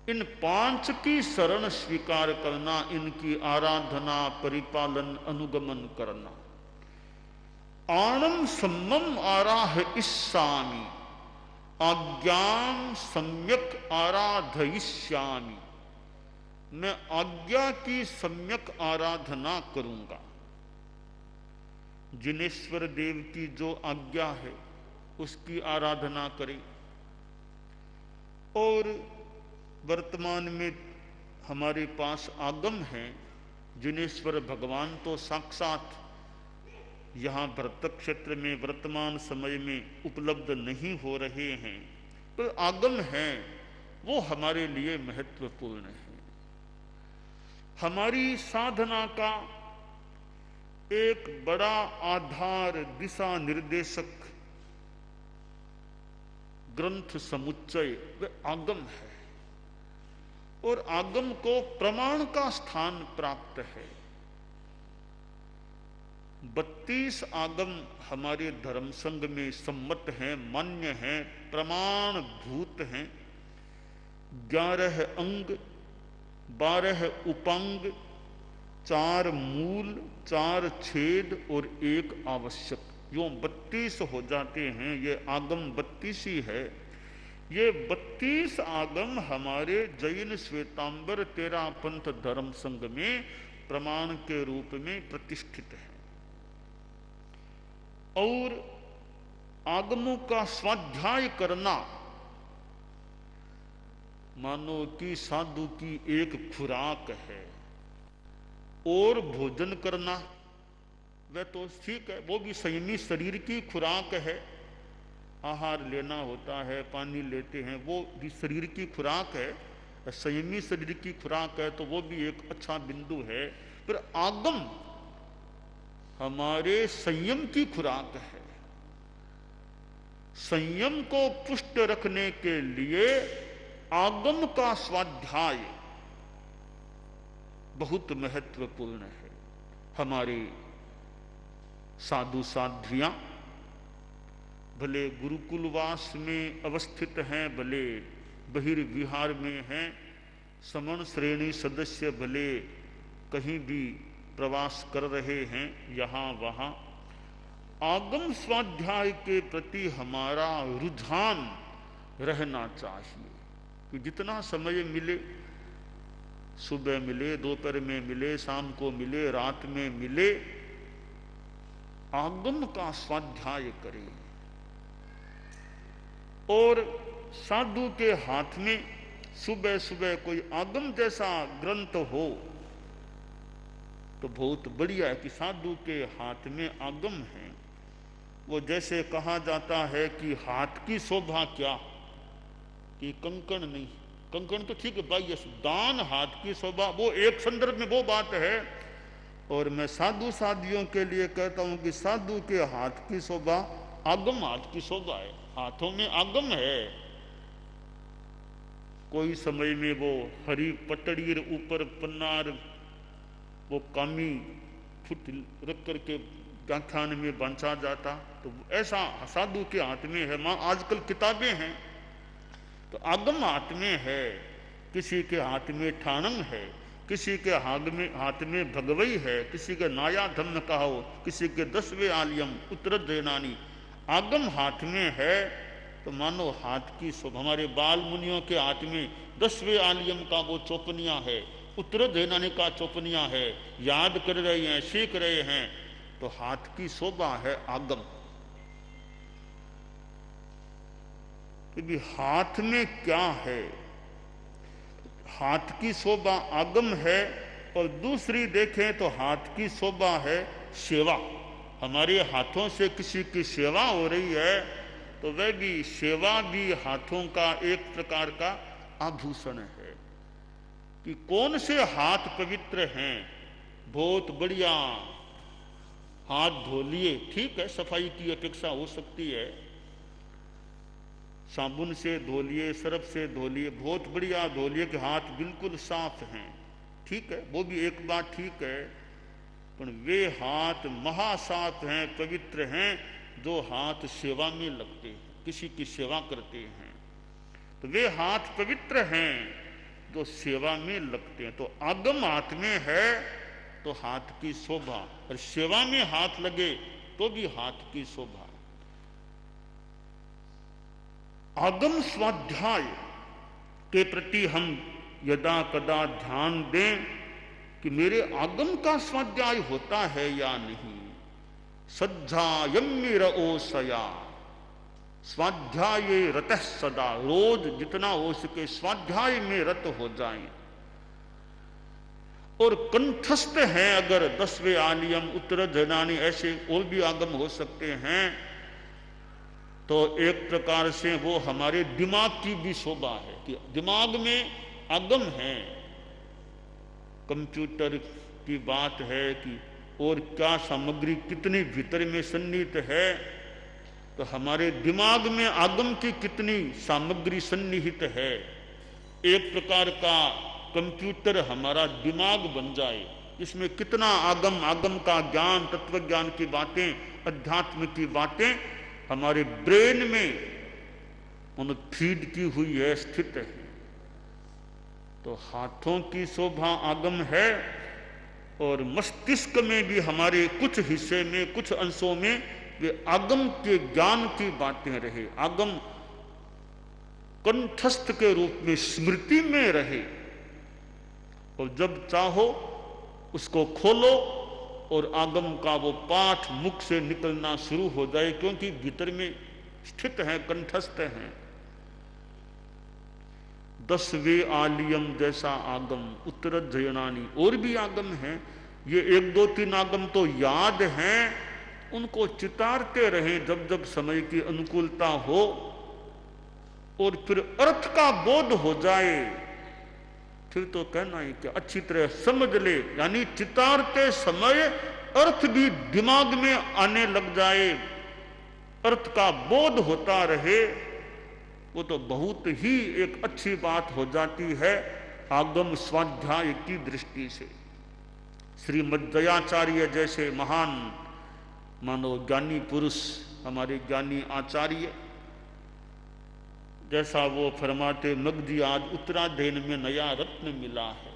इन 5 की शरण स्वीकार करना, इनकी आराधना, परिपालन, अनुगमन करना। आणम सम्मम आराह इस्सामी, आज्ञाम सम्यक आराधयिष्यामि, मैं आज्ञा की सम्यक आराधना करूंगा। जिनेश्वर देव की जो आज्ञा है उसकी आराधना करें। और वर्तमान में हमारे पास आगम है। जिनेश्वर भगवान तो साक्षात यहाँ भरत क्षेत्र में वर्तमान समय में उपलब्ध नहीं हो रहे हैं, तो आगम हैं, वो हमारे लिए महत्वपूर्ण है। हमारी साधना का एक बड़ा आधार, दिशा निर्देशक ग्रंथ समुच्चय वह आगम है, और आगम को प्रमाण का स्थान प्राप्त है। 32 आगम हमारे धर्म संघ में सम्मत हैं, मान्य हैं, प्रमाण भूत हैं। 11 अंग, 12 उपांग, 4 मूल, 4 छेद और 1 आवश्यक, यूं 32 हो जाते हैं। ये आगम 32 ही है। ये 32 आगम हमारे जैन श्वेतांबर 13 पंथ धर्म संघ में प्रमाण के रूप में प्रतिष्ठित है। और आगमों का स्वाध्याय करना मानो कि साधु की एक खुराक है। और भोजन करना वह तो ठीक है, वो भी संयमी शरीर की खुराक है। आहार लेना होता है, पानी लेते हैं, वो भी शरीर की खुराक है। संयमी शरीर की खुराक है तो वो भी एक अच्छा बिंदु है। पर आगम हमारे संयम की खुराक है। संयम को पुष्ट रखने के लिए आगम का स्वाध्याय बहुत महत्वपूर्ण है। हमारे साधु साध्वियां भले गुरुकुलवास में अवस्थित हैं, भले बहिर्विहार में हैं, समण श्रेणी सदस्य भले कहीं भी प्रवास कर रहे हैं, यहाँ वहाँ, आगम स्वाध्याय के प्रति हमारा रुझान रहना चाहिए कि जितना समय मिले, सुबह मिले, दोपहर में मिले, शाम को मिले, रात में मिले, आगम का स्वाध्याय करें। और साधु के हाथ में सुबह सुबह कोई आगम जैसा ग्रंथ हो तो बहुत बढ़िया है कि साधु के हाथ में आगम है। वो जैसे कहा जाता है कि हाथ की शोभा क्या, कि कंकण नहीं, कंकण तो ठीक है भाई, दान हाथ की शोभा, वो एक संदर्भ में वो बात है। और मैं साधु साधियों के लिए कहता हूं कि साधु के हाथ की शोभा आगम हाथ की शोभा है। हाथों में आगम है। कोई समय में वो हरी पटड़ीर ऊपर पन्नार वो कामी फुट रख करके व्याख्यान में बांधा जाता, तो ऐसा साधु के हाथ में है। मां आजकल किताबें हैं, तो आगम हाथ में है, किसी के हाथ में ठाणंग है, किसी के हाथ में भगवई है, किसी के नाया धम्म कहो, किसी के 10वें आलियम उत्तर जैनानी। आगम हाथ में है तो मानो हाथ की शोभा। हमारे बाल मुनियों के हाथ में 10वें आलियम का वो चौपनिया है, उत्तर जैनानी का चौपनिया है, याद कर रहे हैं, सीख रहे हैं, तो हाथ की शोभा है आगम। क्योंकि हाथ में क्या है, हाथ की शोभा आगम है। और दूसरी देखें तो हाथ की शोभा है सेवा। हमारे हाथों से किसी की सेवा हो रही है तो वह भी सेवा भी हाथों का एक प्रकार का आभूषण है। कि कौन से हाथ पवित्र हैं, बहुत बढ़िया हाथ धो लिए, ठीक है, सफाई की अपेक्षा हो सकती है, साबुन से धो लिए, सर्फ से धो लिए, बहुत बढ़िया धो लिए कि हाथ बिल्कुल साफ हैं, ठीक है, वो भी एक बात ठीक है। पर वे हाथ महासाफ हैं, पवित्र हैं, जो हाथ सेवा में लगते हैं, किसी की सेवा करते हैं, तो वे हाथ पवित्र हैं जो सेवा में लगते हैं। तो आगम हाथ में है तो हाथ की शोभा, और सेवा में हाथ लगे तो भी हाथ की शोभा। आगम स्वाध्याय के प्रति हम यदा कदा ध्यान दें कि मेरे आगम का स्वाध्याय होता है या नहीं। सज्जायम्मिरओसया स्वाध्याय रतः सदा, रोज जितना हो सके स्वाध्याय में रत हो जाएं। और कंठस्थ हैं अगर 10वें आलियम उत्तर जैनानी ऐसे और भी आगम हो सकते हैं, तो एक प्रकार से वो हमारे दिमाग की भी शोभा है कि दिमाग में आगम है। कंप्यूटर की बात है कि और क्या सामग्री कितनी भीतर में सन्निहित है, तो हमारे दिमाग में आगम की कितनी सामग्री सन्निहित है। एक प्रकार का कंप्यूटर हमारा दिमाग बन जाए, इसमें कितना आगम, आगम का ज्ञान, तत्व ज्ञान की बातें, अध्यात्म की बातें हमारे ब्रेन में उन फीड की हुई है, स्थित है। तो हाथों की शोभा आगम है, और मस्तिष्क में भी हमारे कुछ हिस्से में, कुछ अंशों में वे आगम के ज्ञान की बातें रहे, आगम कंठस्थ के रूप में स्मृति में रहे। और जब चाहो उसको खोलो और आगम का वो पाठ मुख से निकलना शुरू हो जाए, क्योंकि भीतर में स्थित है, कंठस्थ हैं। 10वें आलियम जैसा आगम उत्तर जयनानी, और भी आगम हैं। ये 1 2 3 आगम तो याद हैं, उनको चितारते रहें जब जब समय की अनुकूलता हो, और फिर अर्थ का बोध हो जाए, फिर तो कहना ही क्या, अच्छी तरह समझ ले। यानी चितारते समय अर्थ भी दिमाग में आने लग जाए, अर्थ का बोध होता रहे, वो तो बहुत ही एक अच्छी बात हो जाती है आगम स्वाध्याय की दृष्टि से। श्रीमद् दयाचार्य जैसे महान मानो ज्ञानी पुरुष, हमारे ज्ञानी आचार्य, जैसा वो फरमाते, मगजी आज उत्तराधीन में नया रत्न मिला है।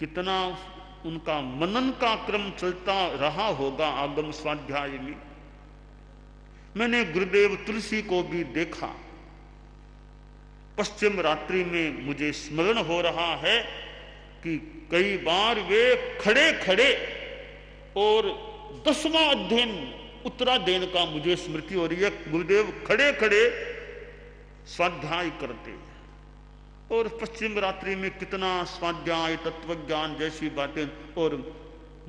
कितना उनका मनन का क्रम चलता रहा होगा आगम स्वाध्याय में। मैंने गुरुदेव तुलसी को भी देखा, पश्चिम रात्रि में मुझे स्मरण हो रहा है कि कई बार वे खड़े खड़े, और 10वां अध्ययन उत्तराधीन का मुझे स्मृति हो रही है, गुरुदेव खड़े खड़े स्वाध्याय करते, और पश्चिम रात्रि में कितना स्वाध्याय, तत्वज्ञान जैसी बातें। और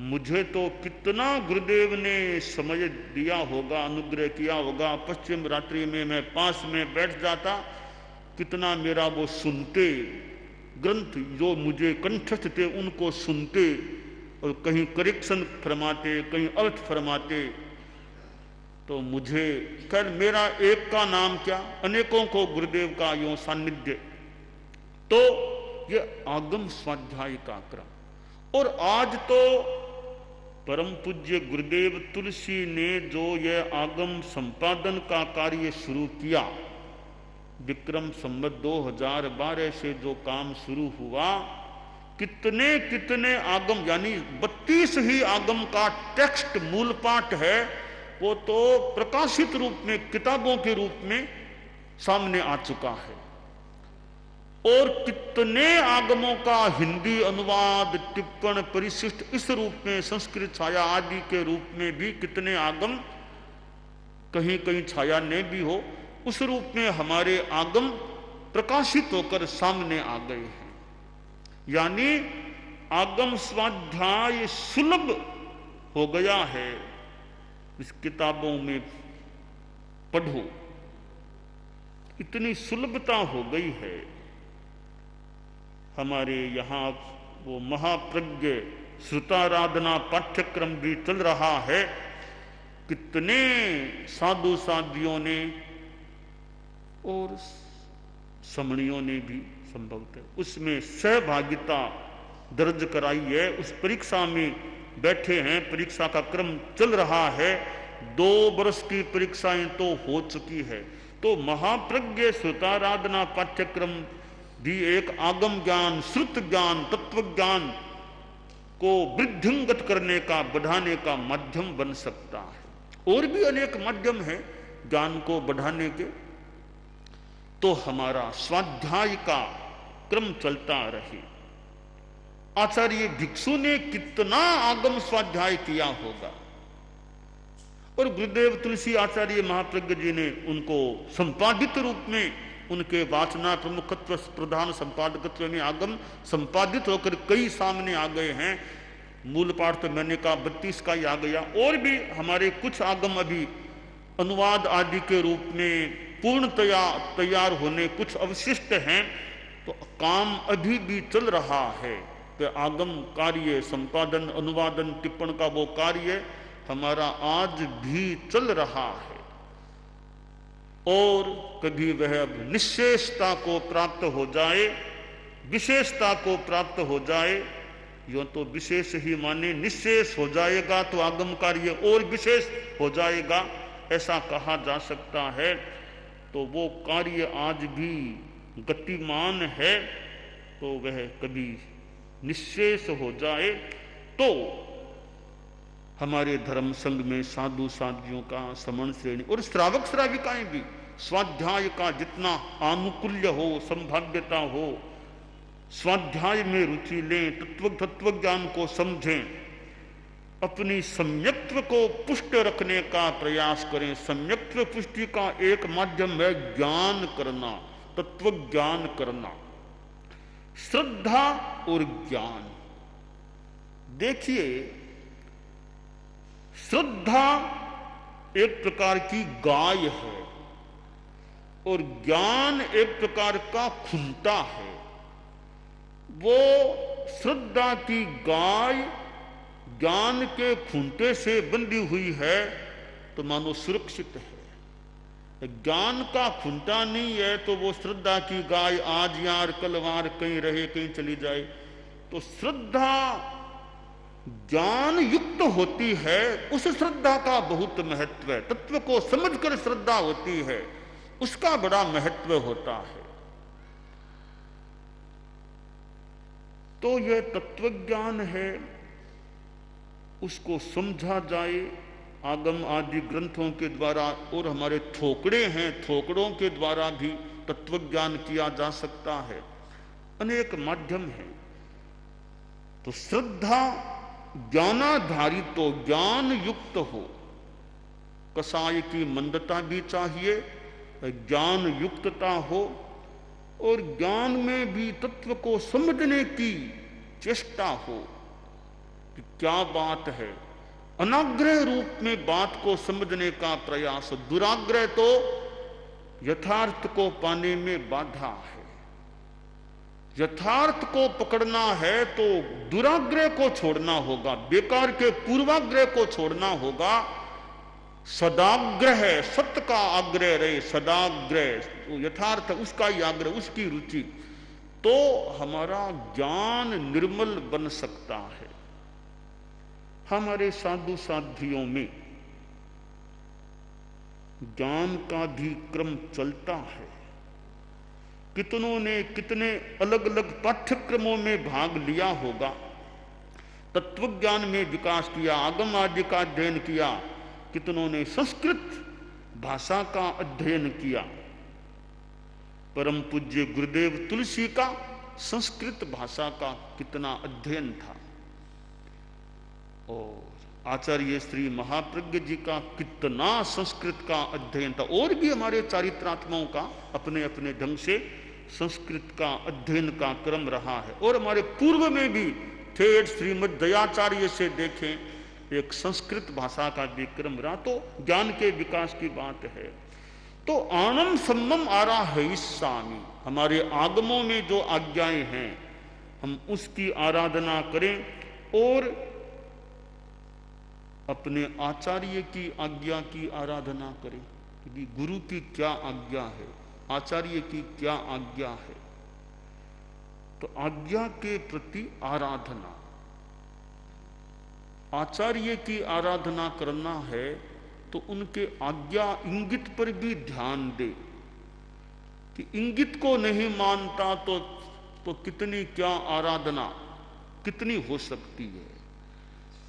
मुझे तो कितना गुरुदेव ने समय दिया होगा, अनुग्रह किया होगा। पश्चिम रात्रि में मैं पास में बैठ जाता, कितना मेरा वो सुनते, ग्रंथ जो मुझे कंठस्थ थे उनको सुनते, और कहीं करेक्शन फरमाते, कहीं अर्थ फरमाते। तो मुझे खैर, मेरा एक का नाम क्या, अनेकों को गुरुदेव का यूं सानिध्य। तो ये आगम स्वाध्याय का क्रम। और आज तो परम पूज्य गुरुदेव तुलसी ने जो ये आगम संपादन का कार्य शुरू किया, विक्रम संवत 2012 से जो काम शुरू हुआ, कितने कितने आगम, यानी 32 ही आगम का टेक्स्ट मूल पाठ है, वो तो प्रकाशित रूप में किताबों के रूप में सामने आ चुका है। और कितने आगमों का हिंदी अनुवाद, टिप्पण, परिशिष्ट इस रूप में, संस्कृत छाया आदि के रूप में भी कितने आगम, कहीं कहीं छाया ने भी हो, उस रूप में हमारे आगम प्रकाशित होकर सामने आ गए हैं। यानी आगम स्वाध्याय सुलभ हो गया है। इस किताबों में पढ़ो, इतनी सुलभता हो गई है। हमारे यहाँ वो महाप्रज्ञ श्रुताराधना पाठ्यक्रम भी चल रहा है। कितने साधु साध्वियों ने और समणियों ने भी संभवतः उसमें सहभागिता दर्ज कराई है। उस परीक्षा में बैठे हैं, परीक्षा का क्रम चल रहा है, 2 वर्ष की परीक्षाएं तो हो चुकी है। तो महाप्रज्ञ श्रुताराधना पाठ्यक्रम भी एक आगम ज्ञान, श्रुत ज्ञान, तत्व ज्ञान को वृद्धिंगत करने का, बढ़ाने का माध्यम बन सकता है। और भी अनेक माध्यम हैं ज्ञान को बढ़ाने के। तो हमारा स्वाध्याय का क्रम चलता रहे। आचार्य भिक्षु ने कितना आगम स्वाध्याय किया होगा, और गुरुदेव तुलसी आचार्य महाप्रज्ञ जी ने उनको संपादित रूप में, उनके वाचना प्रमुखत्व प्रधान संपादकत्व में आगम संपादित होकर कई सामने आ गए हैं। मूल पाठ तो मैंने कहा 32 का ही आ गया। और भी हमारे कुछ आगम अभी अनुवाद आदि के रूप में पूर्णतया तैयार होने कुछ अवशिष्ट हैं। तो काम अभी भी चल रहा है कि आगम कार्य, संपादन, अनुवादन, टिप्पण का वो कार्य हमारा आज भी चल रहा है। और कभी वह अब निश्चेषता को प्राप्त हो जाए, विशेषता को प्राप्त हो जाए, यो तो विशेष ही माने, निश्चेष हो जाएगा तो आगम कार्य और विशेष हो जाएगा, ऐसा कहा जा सकता है। तो वो कार्य आज भी गतिमान है, तो वह कभी निश्चेष हो जाए तो हमारे धर्म संघ में साधु साध्वियों का समण श्रेणी और श्रावक श्राविकाएं भी स्वाध्याय का जितना आनुकूल्य हो, संभाव्यता हो, स्वाध्याय में रुचि लें, तत्व ज्ञान को समझें, अपनी सम्यक्त्व को पुष्ट रखने का प्रयास करें। सम्यक्त्व पुष्टि का एक माध्यम है ज्ञान करना, तत्व ज्ञान करना, श्रद्धा और ज्ञान। देखिए, श्रद्धा एक प्रकार की गाय है और ज्ञान एक प्रकार का खुंटा है। वो श्रद्धा की गाय ज्ञान के खूंटे से बंधी हुई है तो मानो सुरक्षित है। ज्ञान का खूंटा नहीं है तो वो श्रद्धा की गाय आज यार कल वार कहीं रहे कहीं चली जाए। तो श्रद्धा ज्ञान युक्त होती है, उस श्रद्धा का बहुत महत्व है। तत्व को समझकर श्रद्धा होती है, उसका बड़ा महत्व होता है। तो यह तत्व ज्ञान है, उसको समझा जाए आगम आदि ग्रंथों के द्वारा, और हमारे थोकड़े हैं, थोकड़ों के द्वारा भी तत्व ज्ञान किया जा सकता है। अनेक माध्यम हैं। तो श्रद्धा ज्ञानाधारित तो ज्ञान युक्त हो, कसाय की मंदता भी चाहिए, ज्ञान युक्तता हो, और ज्ञान में भी तत्व को समझने की चेष्टा हो कि क्या बात है। अनाग्रह रूप में बात को समझने का प्रयास, दुराग्रह तो यथार्थ को पाने में बाधा है। यथार्थ को पकड़ना है तो दुराग्रह को छोड़ना होगा, बेकार के पूर्वाग्रह को छोड़ना होगा। सदाग्रह, सत्य का आग्रह रहे, सदाग्रह, तो यथार्थ उसका ही आग्रह, उसकी रुचि, तो हमारा ज्ञान निर्मल बन सकता है। हमारे साधु साध्वियों में ज्ञान का भी क्रम चलता है। कितनों ने कितने अलग अलग पाठ्यक्रमों में भाग लिया होगा, तत्वज्ञान में विकास किया, आगम आदि का अध्ययन किया, कितनों ने संस्कृत भाषा का अध्ययन किया। परम पूज्य गुरुदेव तुलसी का संस्कृत भाषा का कितना अध्ययन था, और आचार्य श्री महाप्रज्ञ जी का कितना संस्कृत का अध्ययन था। और भी हमारे चारित्रात्माओं का अपने अपने ढंग से संस्कृत का अध्ययन का क्रम रहा है। और हमारे पूर्व में भी ठेठ श्रीमद दयाचार्य से देखें एक संस्कृत भाषा का भी क्रम रहा। तो ज्ञान के विकास की बात है। तो आनम सम्मम आरा है स्वामी, हमारे आगमों में जो आज्ञाएं हैं हम उसकी आराधना करें और अपने आचार्य की आज्ञा की आराधना करें कि गुरु की क्या आज्ञा है, आचार्य की क्या आज्ञा है। तो आज्ञा के प्रति आराधना, आचार्य की आराधना करना है तो उनके आज्ञा इंगित पर भी ध्यान दे कि इंगित को नहीं मानता तो कितनी क्या आराधना कितनी हो सकती है।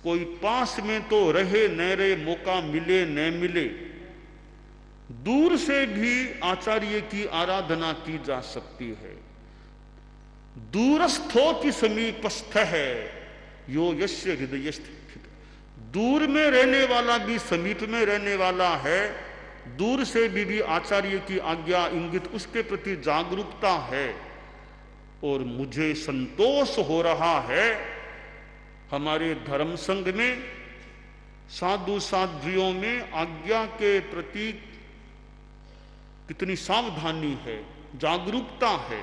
कोई पास में तो रहे न रहे, मौका मिले न मिले, दूर से भी आचार्य की आराधना की जा सकती है। दूरस्थो की समीपस्थ है यो यस्य हृदय स्थित। दूर में रहने वाला भी समीप में रहने वाला है, दूर से भी आचार्य की आज्ञा इंगित उसके प्रति जागरूकता है। और मुझे संतोष हो रहा है हमारे धर्म संघ में साधु साध्वियों में आज्ञा के प्रति कितनी सावधानी है, जागरूकता है।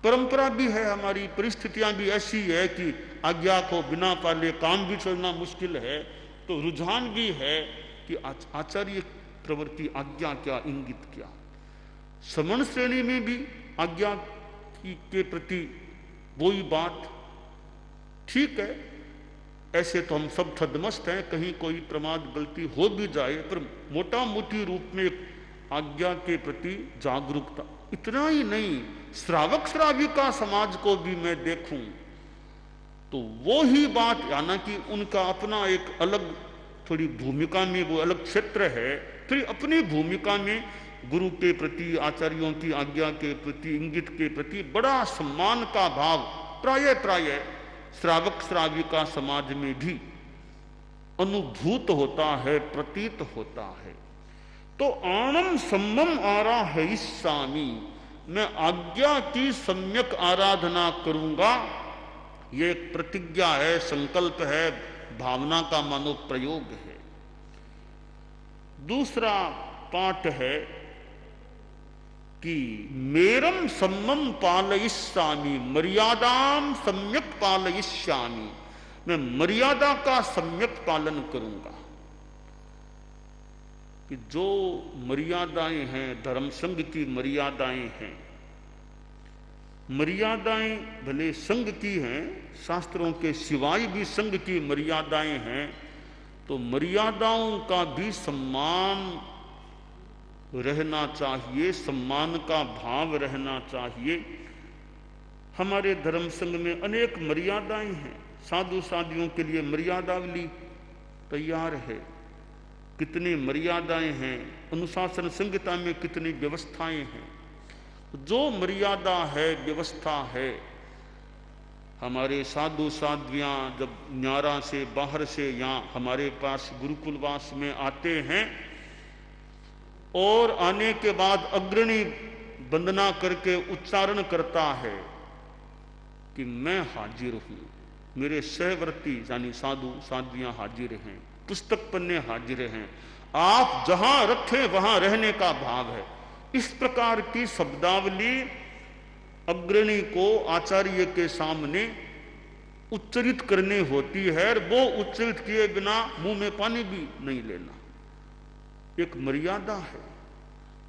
परंपरा भी है, हमारी परिस्थितियां भी ऐसी है कि आज्ञा को बिना पाले काम भी चलना मुश्किल है। तो रुझान भी है कि आचार्य प्रवृत्ति आज्ञा क्या, इंगित क्या। समण श्रेणी में भी आज्ञा के प्रति वही बात ठीक है। ऐसे तो हम सब छद्मस्त हैं, कहीं कोई प्रमाद गलती हो भी जाए, पर मोटा मोटी रूप में आज्ञा के प्रति जागरूकता। इतना ही नहीं, श्रावक श्राविका समाज को भी मैं देखूं तो वो ही बात, हालांकि उनका अपना एक अलग थोड़ी भूमिका में वो अलग क्षेत्र है, फिर अपनी भूमिका में गुरु के प्रति, आचार्यों की आज्ञा के प्रति, इंगित के प्रति बड़ा सम्मान का भाव प्राय श्रावक श्राविका समाज में भी अनुभूत होता है, प्रतीत होता है। तो आनम सम्मम आरा है स्वामी, मैं आज्ञा की सम्यक आराधना करूंगा। ये एक प्रतिज्ञा है, संकल्प है, भावना का मानो प्रयोग है। दूसरा पाठ है कि मेरम सम्मम पालयिष्यामि, मर्यादाम सम्यक पालयिष्यामि, मैं मर्यादा का सम्यक पालन करूंगा। कि जो मर्यादाएं हैं, धर्म संघ की मर्यादाएं हैं, मर्यादाएं भले संघ की हैं, शास्त्रों के सिवाय भी संघ की मर्यादाएं हैं, तो मर्यादाओं का भी सम्मान रहना चाहिए, सम्मान का भाव रहना चाहिए। हमारे धर्म संघ में अनेक मर्यादाएं हैं, साधु साधियों के लिए मर्यादावली तैयार है। कितनी मर्यादाएं हैं, अनुशासन संहिता में कितनी व्यवस्थाएं हैं। जो मर्यादा है, व्यवस्था है, हमारे साधु साध्वियां जब न्यारा से बाहर से यहाँ हमारे पास गुरुकुलवास में आते हैं और आने के बाद अग्रणी वंदना करके उच्चारण करता है कि मैं हाजिर हूं, मेरे सहवर्ती यानी साधु साध्वियां हाजिर हैं, पुस्तक पन्ने हाजिर हैं, आप जहां रखें वहां रहने का भाव है। इस प्रकार की शब्दावली अग्रणी को आचार्य के सामने उच्चरित करनी होती है, और वो उच्चरित किए बिना मुंह में पानी भी नहीं लेना, एक मर्यादा है।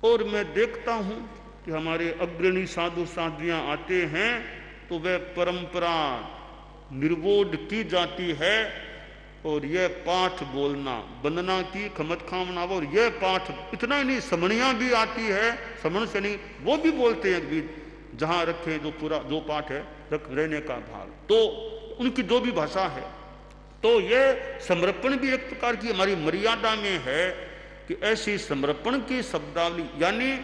और मैं देखता हूं कि हमारे अग्रणी साधु साध्वियां आते हैं तो वह परंपरा निर्वोध की जाती है और यह पाठ बोलना, वंदना की खमत खामना, और यह पाठ इतना ही नहीं, समणियाँ भी आती है, समण से नहीं, वो भी बोलते हैं कि जहाँ रखे जो पूरा जो पाठ है रख रहने का भाव, तो उनकी जो भी भाषा है। तो यह समर्पण भी एक प्रकार की हमारी मर्यादा में है कि ऐसी समर्पण की शब्दावली, यानी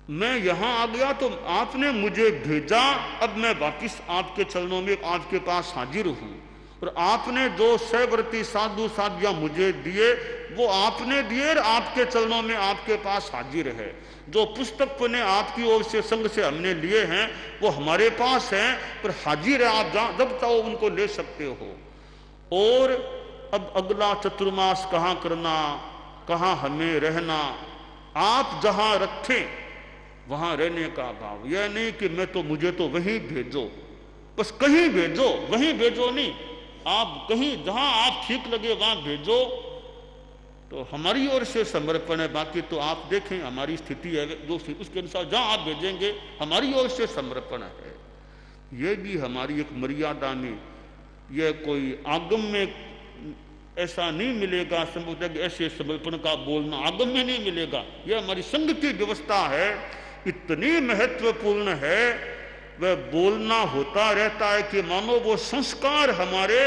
मैं यहां आ गया तो आपने मुझे भेजा, अब मैं वापिस आपके चरणों में आपके पास हाजिर हूं, और आपने जो सहवर्ती साधु साधिया मुझे दिए वो आपने दिए और आपके चरणों में आपके पास हाजिर है। जो पुस्तक ने आपकी ओर से संग से हमने लिए हैं वो हमारे पास हैं, पर हाजिर है, आप जब चाहो उनको ले सकते हो। और अब अगला चतुर्मास कहाँ करना, कहाँ हमें रहना, आप जहां रखें वहां रहने का भाव। यह नहीं कि मैं तो मुझे तो वहीं भेजो, बस कहीं भेजो, वहीं भेजो नहीं, आप कहीं जहां आप ठीक लगे वहां भेजो, तो हमारी ओर से समर्पण है। बाकी तो आप देखें हमारी स्थिति है जो उसके अनुसार जहां आप भेजेंगे हमारी ओर से समर्पण है। यह भी हमारी एक मर्यादा में, यह कोई आगम में ऐसा नहीं मिलेगा, संभवतः कि ऐसे समर्पण का बोलना आगम में नहीं मिलेगा। यह हमारी संघ की व्यवस्था है, इतनी महत्वपूर्ण है, वह बोलना होता रहता है कि मानो वो संस्कार हमारे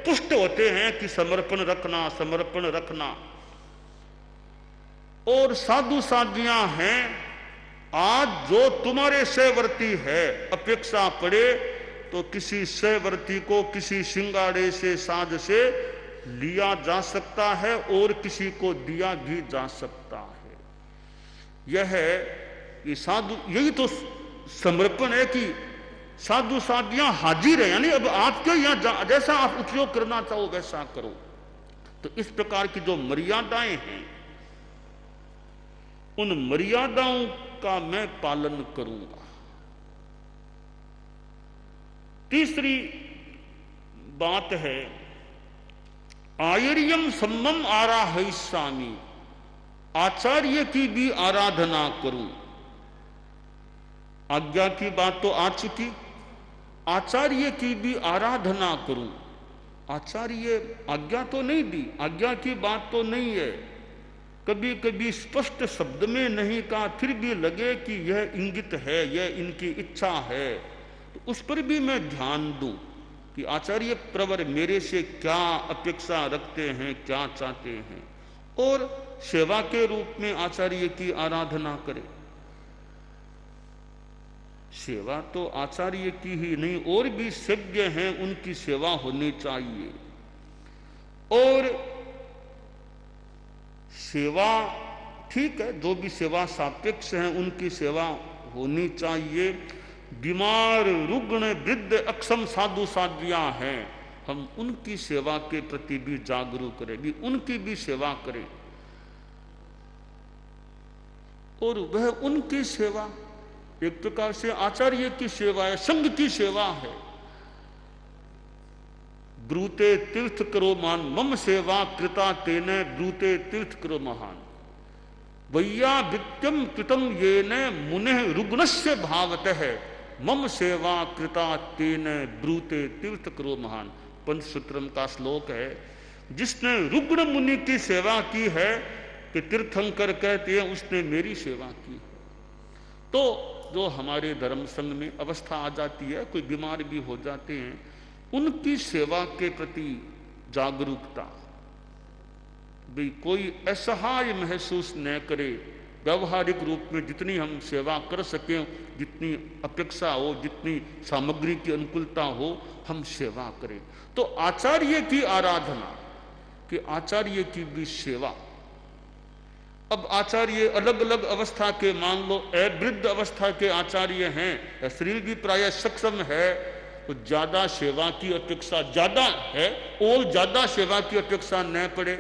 पुष्ट होते हैं कि समर्पण रखना, समर्पण रखना। और साधु साधियां हैं, आज जो तुम्हारे सहवर्ती है, अपेक्षा पड़े तो किसी सहवर्ती को किसी सिंगाड़े से साज से लिया जा सकता है और किसी को दिया भी जा सकता है। यह है कि साधु, यही तो समर्पण है कि साधु साधियां हाजिर है, यानी अब आपके यहां जैसा आप उपयोग करना चाहो वैसा करो। तो इस प्रकार की जो मर्यादाएं हैं उन मर्यादाओं का मैं पालन करूंगा। तीसरी बात है आयर्यम सम्मम आराहयिष्यामि, आचार्य की भी आराधना करूं। आज्ञा की बात तो आ चुकी, आचार्य की भी आराधना करूं। आचार्य आज्ञा तो नहीं दी, आज्ञा की बात तो नहीं है, कभी कभी स्पष्ट शब्द में नहीं कहा, फिर भी लगे कि यह इंगित है, यह इनकी इच्छा है, तो उस पर भी मैं ध्यान दूं कि आचार्य प्रवर मेरे से क्या अपेक्षा रखते हैं, क्या चाहते हैं, और सेवा के रूप में आचार्य की आराधना करें। सेवा तो आचार्य की ही नहीं, और भी सेव्य हैं उनकी सेवा होनी चाहिए। और सेवा ठीक है, जो भी सेवा सापेक्ष हैं उनकी सेवा होनी चाहिए। बीमार रुग्ण वृद्ध अक्षम साधु साध्वियां हैं, हम उनकी सेवा के प्रति भी जागरूक करें, भी उनकी भी सेवा करें। और वह उनकी सेवा एक प्रकार से आचार्य की सेवा है, संघ की सेवा है। ब्रूते तीर्थ करो मान, मम सेवा कृता तेने ब्रूते तीर्थ करो महान। वैया वित्यम कृतम येने मुने रुग्णस्य भावतः मम सेवा कृता तेने ब्रूते तीर्थ करो महान। पंचसूत्रम का श्लोक है। जिसने रुग्ण मुनि की सेवा की है कि तीर्थंकर कहते हैं उसने मेरी सेवा की। तो जो हमारे धर्म संघ में अवस्था आ जाती है, कोई बीमार भी हो जाते हैं, उनकी सेवा के प्रति जागरूकता, भाई कोई असहाय महसूस न करे, व्यवहारिक रूप में जितनी हम सेवा कर सकें, जितनी अपेक्षा हो, जितनी सामग्री की अनुकूलता हो, हम सेवा करें। तो आचार्य की आराधना, कि आचार्य की भी सेवा। अब आचार्य अलग अलग अवस्था के, मान लो वृद्ध अवस्था के आचार्य हैं, शरीर भी प्राय सक्षम है, तो ज्यादा सेवा की अपेक्षा ज्यादा है, और ज्यादा सेवा की अपेक्षा न पड़े,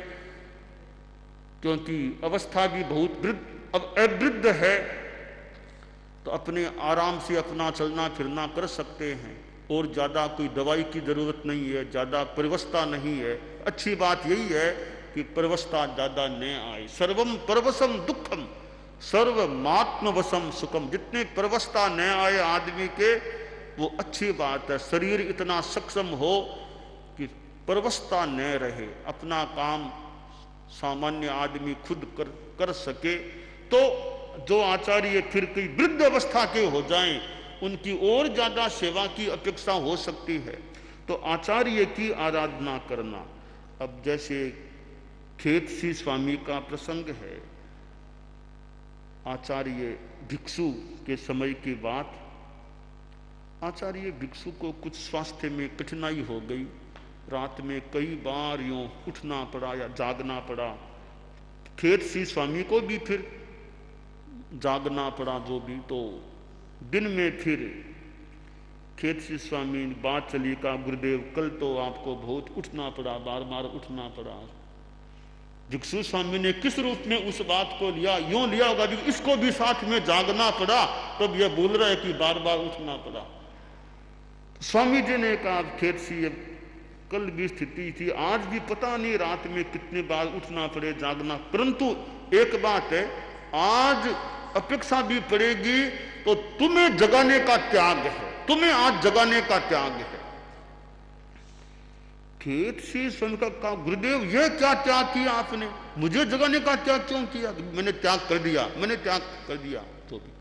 क्योंकि अवस्था भी बहुत वृद्ध, अब अवृद्ध है तो अपने आराम से अपना चलना फिरना कर सकते हैं, और ज्यादा कोई दवाई की जरूरत नहीं है, ज्यादा परवस्था नहीं है। अच्छी बात यही है कि परवस्था ज्यादा न आए। सर्वम परवसम दुखम सर्वमात्मवसम सुखम, जितनी परवस्था न आए आदमी के वो अच्छी बात है। शरीर इतना सक्षम हो कि परवशता न रहे, अपना काम सामान्य आदमी खुद कर सके, तो जो आचार्य फिर कई वृद्ध अवस्था के हो जाएं, उनकी और ज्यादा सेवा की अपेक्षा हो सकती है। तो आचार्य की आराधना करना। अब जैसे खेतसी स्वामी का प्रसंग है, आचार्य भिक्षु के समय की बात। आचार्य भिक्षु को कुछ स्वास्थ्य में कठिनाई हो गई, रात में कई बार यूं उठना पड़ा या जागना पड़ा। खेतसी स्वामी को भी फिर जागना पड़ा, जो भी। तो दिन में फिर खेतसी स्वामी बात चली का गुरुदेव कल तो आपको बहुत उठना पड़ा, बार बार उठना पड़ा। भिक्षु स्वामी ने किस रूप में उस बात को लिया? यूं लिया होगा कि इसको भी साथ में जागना पड़ा, तब यह बोल रहा है कि बार बार उठना पड़ा। स्वामी जी ने कहा खेतसी कल भी स्थिति थी, आज भी पता नहीं रात में कितने बार उठना पड़े, जागना। परंतु एक बात है, आज अपेक्षा भी पड़ेगी, तो तुम्हें जगाने का त्याग है, तुम्हें आज जगाने का त्याग है। खेतसी स्वामी का कहा गुरुदेव यह क्या त्याग किया आपने? मुझे जगाने का त्याग क्यों किया? मैंने त्याग कर दिया, मैंने त्याग कर दिया। तो भी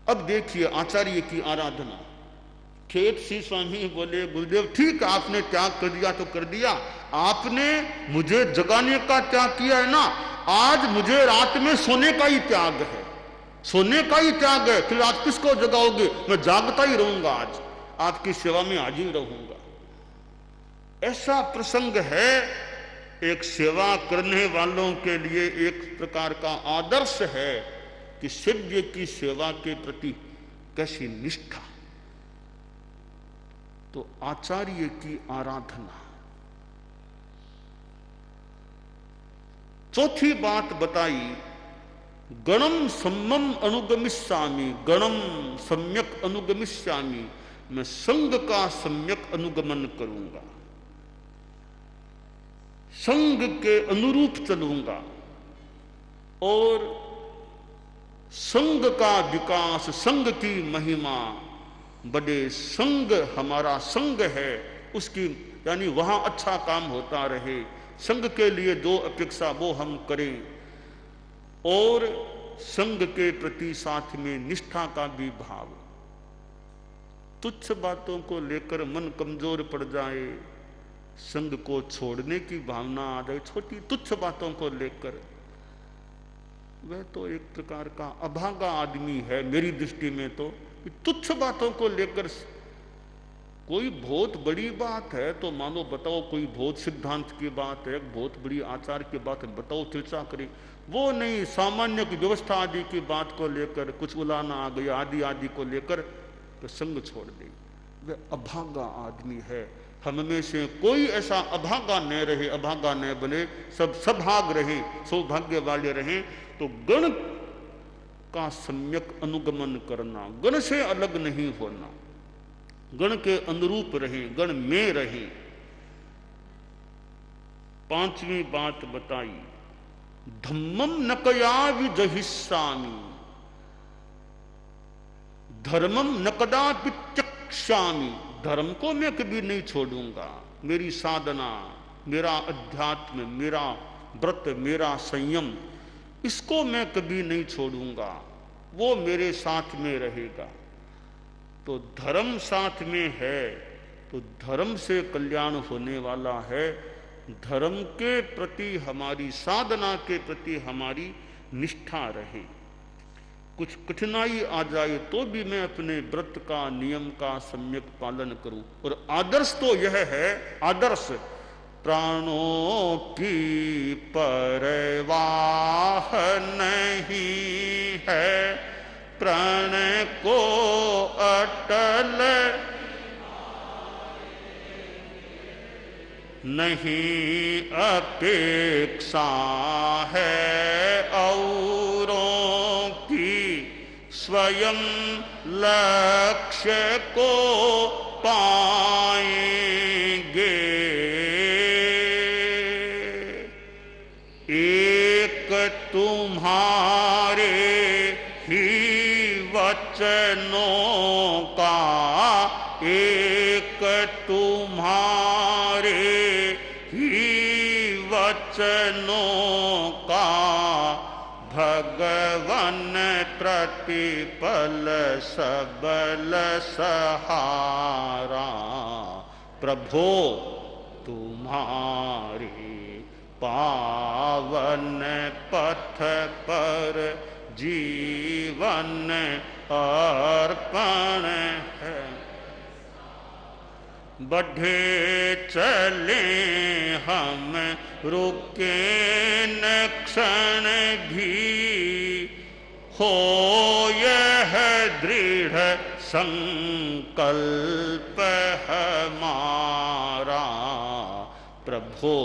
अब देखिए आचार्य की आराधना। खेतसी स्वामी बोले गुरुदेव ठीक है, आपने त्याग कर दिया तो कर दिया, आपने मुझे जगाने का त्याग किया है ना, आज मुझे रात में सोने का ही त्याग है, सोने का ही त्याग है। फिर आज किसको जगाओगे? मैं जागता ही रहूंगा, आज आपकी सेवा में हाजिर रहूंगा। ऐसा प्रसंग है, एक सेवा करने वालों के लिए एक प्रकार का आदर्श है कि सेव्य की सेवा के प्रति कैसी निष्ठा। तो आचार्य की आराधना। चौथी बात बताई, गणम सम्यम अनुगमिष्यामि, गणम सम्यक अनुगमिष्यामि, मैं संघ का सम्यक अनुगमन करूंगा, संघ के अनुरूप चलूंगा, और संघ का विकास, संघ की महिमा, बड़े संघ हमारा संघ है उसकी, यानी वहां अच्छा काम होता रहे, संघ के लिए जो अपेक्षा वो हम करें, और संघ के प्रति साथ में निष्ठा का भी भाव। तुच्छ बातों को लेकर मन कमजोर पड़ जाए, संघ को छोड़ने की भावना आ जाए, छोटी तुच्छ बातों को लेकर, वह तो एक प्रकार का अभागा आदमी है मेरी दृष्टि में। तो तुच्छ बातों को लेकर, कोई बहुत बड़ी बात है तो मानो बताओ, कोई बहुत सिद्धांत की बात है, बहुत बड़ी आचार की बात है, बताओ चर्चा करें, वो नहीं। सामान्य की व्यवस्था आदि की बात को लेकर कुछ उलाना आ गया, आदि आदि को लेकर तो संग छोड़ दे, वह अभागा आदमी है। हम में से कोई ऐसा अभागा न रहे, अभागा न बने, सब सभाग रहे, सौभाग्य वाले रहें। तो गण का सम्यक अनुगमन करना, गण से अलग नहीं होना, गण के अनुरूप रहें, गण में रहें। पांचवी बात बताई, धम्मम नकया विजहिष्यामि, धर्मम न कदापि त्यक्ष्यामि, धर्म को मैं कभी नहीं छोड़ूंगा। मेरी साधना, मेरा अध्यात्म, मेरा व्रत, मेरा संयम, इसको मैं कभी नहीं छोड़ूंगा, वो मेरे साथ में रहेगा। तो धर्म साथ में है तो धर्म से कल्याण होने वाला है। धर्म के प्रति, हमारी साधना के प्रति हमारी निष्ठा रहे। कुछ कठिनाई आ जाए तो भी मैं अपने व्रत का, नियम का सम्यक पालन करूं। और आदर्श तो यह है, आदर्श प्राणों की परवाह नहीं है, प्राण को अटल नहीं अपेक्षा है औरों की, स्वयं लक्ष्य को पाएंगे। एक तुम्हारे ही वचनों का, एक तुम्हारे वचनों का भगवन प्रतिपल सबल सहारा। प्रभो तुम्हारी पावन पथ पर जीवन अर्पण है। बढ़े चले हम रुके न क्षण भी, हो यह दृढ़ संकल्प हमारा। प्रभो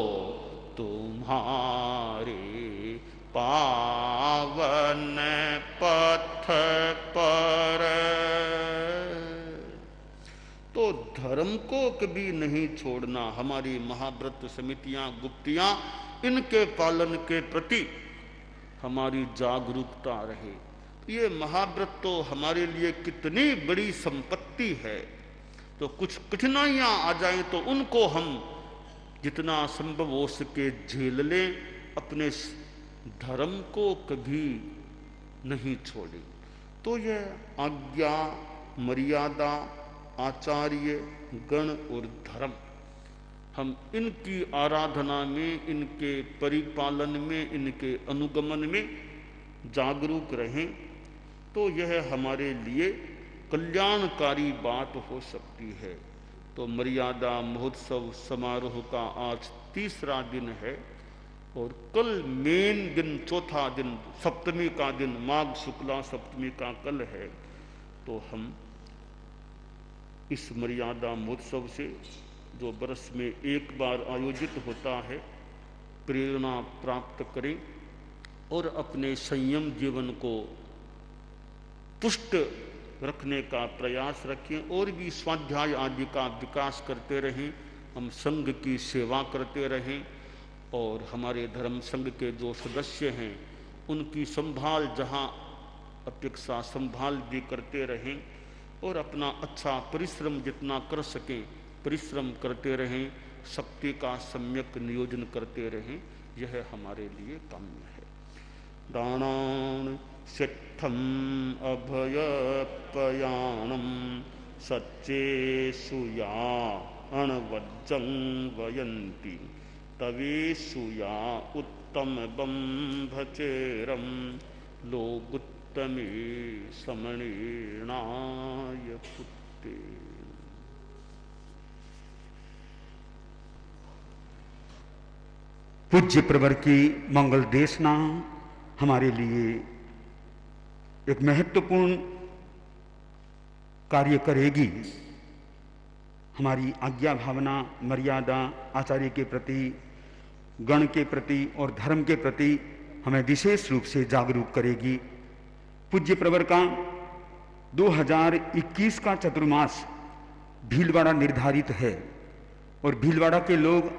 तुम्हारे पावन पथ पर। तो धर्म को कभी नहीं छोड़ना। हमारी महाव्रत समितियां, गुप्तियां, इनके पालन के प्रति हमारी जागरूकता रहे। ये महाव्रत तो हमारे लिए कितनी बड़ी संपत्ति है। तो कुछ कठिनाइयां आ जाएं तो उनको हम जितना संभव हो सके झेल लें, अपने धर्म को कभी नहीं छोड़ें। तो यह आज्ञा, मर्यादा, आचार्य, गण और धर्म, हम इनकी आराधना में, इनके परिपालन में, इनके अनुगमन में जागरूक रहें तो यह हमारे लिए कल्याणकारी बात हो सकती है। तो मर्यादा महोत्सव समारोह का आज तीसरा दिन है और कल मेन दिन, चौथा दिन, सप्तमी का दिन, माघ शुक्ला सप्तमी का कल है। तो हम इस मर्यादा महोत्सव से, जो वर्ष में एक बार आयोजित होता है, प्रेरणा प्राप्त करें और अपने संयम जीवन को पुष्ट रखने का प्रयास रखें और भी स्वाध्याय आदि का विकास करते रहें। हम संघ की सेवा करते रहें और हमारे धर्म संघ के जो सदस्य हैं उनकी संभाल जहां अपेक्षा संभाल भी करते रहें और अपना अच्छा परिश्रम जितना कर सकें परिश्रम करते रहें, शक्ति का सम्यक नियोजन करते रहें। यह हमारे लिए काम्य है। दानान सिद्धम अभयपयाणम सच्चे सुया अणवज्जं वयन्ति तवे सुया उत्तम बंभचेरम लोगुत्तमे समणेनाय पुत्ते।
पूज्य प्रवर की मंगल देशना हमारे लिए एक महत्वपूर्ण कार्य करेगी। हमारी आज्ञा भावना, मर्यादा, आचार्य के प्रति, गण के प्रति और धर्म के प्रति हमें विशेष रूप से जागरूक करेगी। पूज्य प्रवर का 2021 का चतुर्मास भीलवाड़ा निर्धारित है और भीलवाड़ा के लोग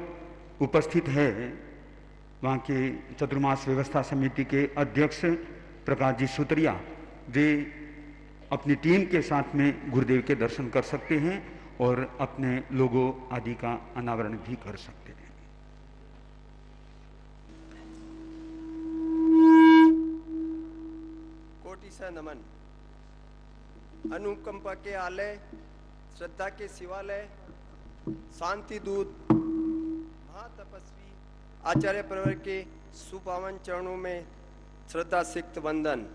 उपस्थित हैं। वहाँ के चतुर्मास व्यवस्था समिति के अध्यक्ष प्रकाश जी सुतरिया, वे अपनी टीम के साथ में गुरुदेव के दर्शन कर सकते हैं और अपने लोगों आदि का अनावरण भी कर सकते हैं।
कोटि सा नमन। अनुकंपा के आलय, श्रद्धा के शिवालय, शांति दूत, महातपस्वी आचार्य प्रवर के सुपावन चरणों में श्रद्धा सिक्त वंदन।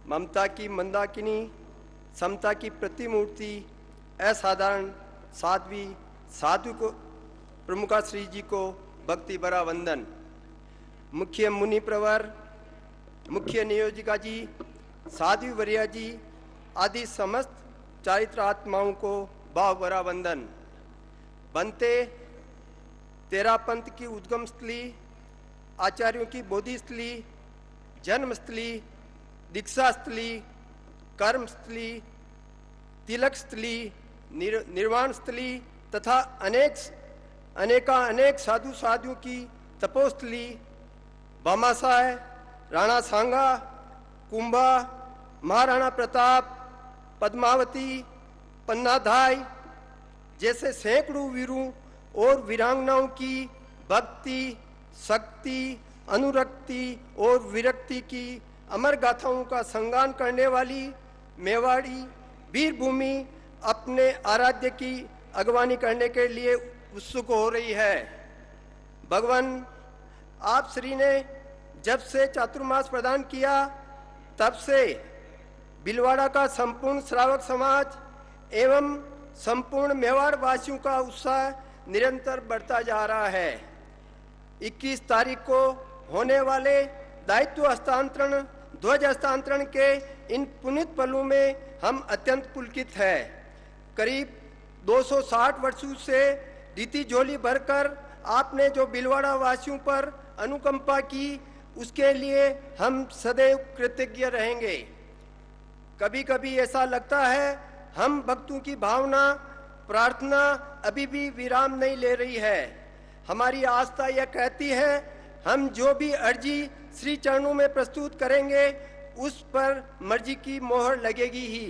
ममता की मंदाकिनी, समता की प्रतिमूर्ति, असाधारण साध्वी साधु को प्रमुखा श्री जी को भक्ति भरा वंदन। मुख्य मुनि प्रवर, मुख्य नियोजिका जी, साध्वी वरिया जी आदि समस्त चारित्र आत्माओं को भाव भरा वंदन। बनते तेरा पंथ की उद्गम स्थली, आचार्यों की बोधि स्थली, जन्म स्थली, दीक्षा स्थली, कर्म स्थली, तिलक स्थली, निर्वाण स्थली तथा अनेक साधु साधुओं की तपोस्थली, भामाशाह, राणा सांगा, कुंभा, महाराणा प्रताप, पद्मावती, पन्नाधाय जैसे सैकड़ों वीरों और वीरांगनाओं की भक्ति, शक्ति, अनुरक्ति और विरक्ति की अमर गाथाओं का संगान करने वाली मेवाड़ी वीर भूमि अपने आराध्य की अगवानी करने के लिए उत्सुक हो रही है। भगवान आप श्री ने जब से चातुर्मास प्रदान किया तब से भीलवाड़ा का संपूर्ण श्रावक समाज एवं संपूर्ण मेवाड़ वासियों का उत्साह निरंतर बढ़ता जा रहा है। 21 तारीख को होने वाले दायित्व हस्तांतरण, ध्वज हस्तांतरण के इन पुनीत पलों में हम अत्यंत पुलकित हैं। करीब 260 वर्षों से रीति झोली भरकर आपने जो भीलवाड़ा वासियों पर अनुकंपा की, उसके लिए हम सदैव कृतज्ञ रहेंगे। कभी कभी ऐसा लगता है हम भक्तों की भावना, प्रार्थना अभी भी विराम नहीं ले रही है। हमारी आस्था यह कहती है हम जो भी अर्जी श्री चरणों में प्रस्तुत करेंगे उस पर मर्जी की मोहर लगेगी ही।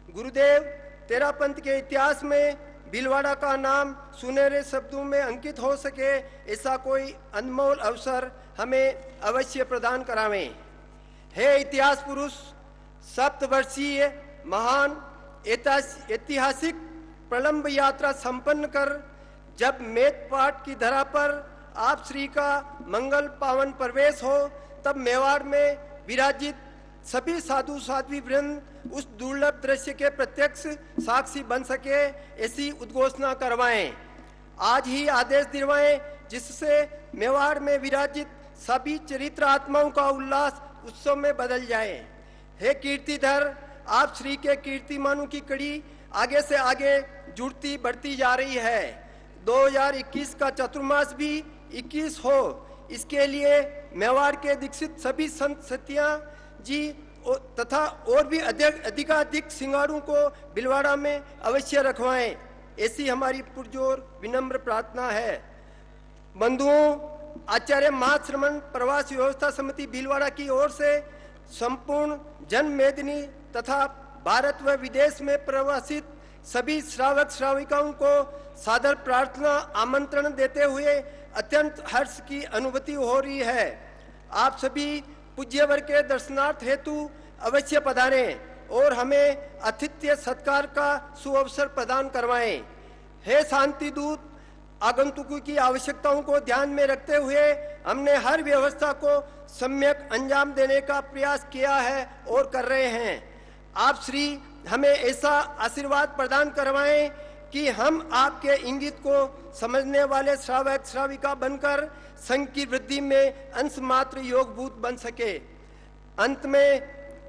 गुरुदेव, तेरा पंथ के इतिहास में भीलवाड़ा का नाम सुनहरे शब्दों में अंकित हो सके, ऐसा कोई अनमोल अवसर हमें अवश्य प्रदान करावें। हे इतिहास पुरुष, सप्तवर्षीय महान ऐतिहासिक प्रलंब यात्रा संपन्न कर जब मेदपाट की धरा पर आप श्री का मंगल पावन प्रवेश हो, तब मेवाड़ में विराजित सभी साधु साध्वी वृंद उस दुर्लभ दृश्य के प्रत्यक्ष साक्षी बन सके, ऐसी उद्घोषणा करवाएं। आज ही आदेश दिलवाएं जिससे मेवाड़ में विराजित सभी चरित्र आत्माओं का उल्लास उत्सव में बदल जाए। हे कीर्तिधर, आप श्री के कीर्तिमानों की कड़ी आगे से आगे जुड़ती बढ़ती जा रही है। 2021 का चतुर्मास भी 21 हो, इसके लिए मेवाड़ के दीक्षित सभी संत सतिया जी तथा और भी अधिकाधिक सिंगारों को भीलवाड़ा में अवश्य रखवाएं, ऐसी हमारी पुरजोर विनम्र प्रार्थना है। बंधुओं, आचार्य महाश्रमण प्रवास व्यवस्था समिति भीलवाड़ा की ओर से संपूर्ण जन मेदिनी तथा भारत व विदेश में प्रवासित सभी श्रावक श्राविकाओं को सादर प्रार्थना आमंत्रण देते हुए अत्यंत हर्ष की अनुभूति हो रही है। आप सभी पूज्यवर के दर्शनार्थ हेतु अवश्य पधारें और हमें आतिथ्य सत्कार का सुअवसर प्रदान करवाएं। हे शांति दूत, आगंतुकों की आवश्यकताओं को ध्यान में रखते हुए हमने हर व्यवस्था को सम्यक अंजाम देने का प्रयास किया है और कर रहे हैं। आप श्री हमें ऐसा आशीर्वाद प्रदान करवाएं कि हम आपके इंगित को समझने वाले श्रावक श्राविका बनकर संघ की वृद्धि में अंश मात्र योगभूत बन सके। अंत में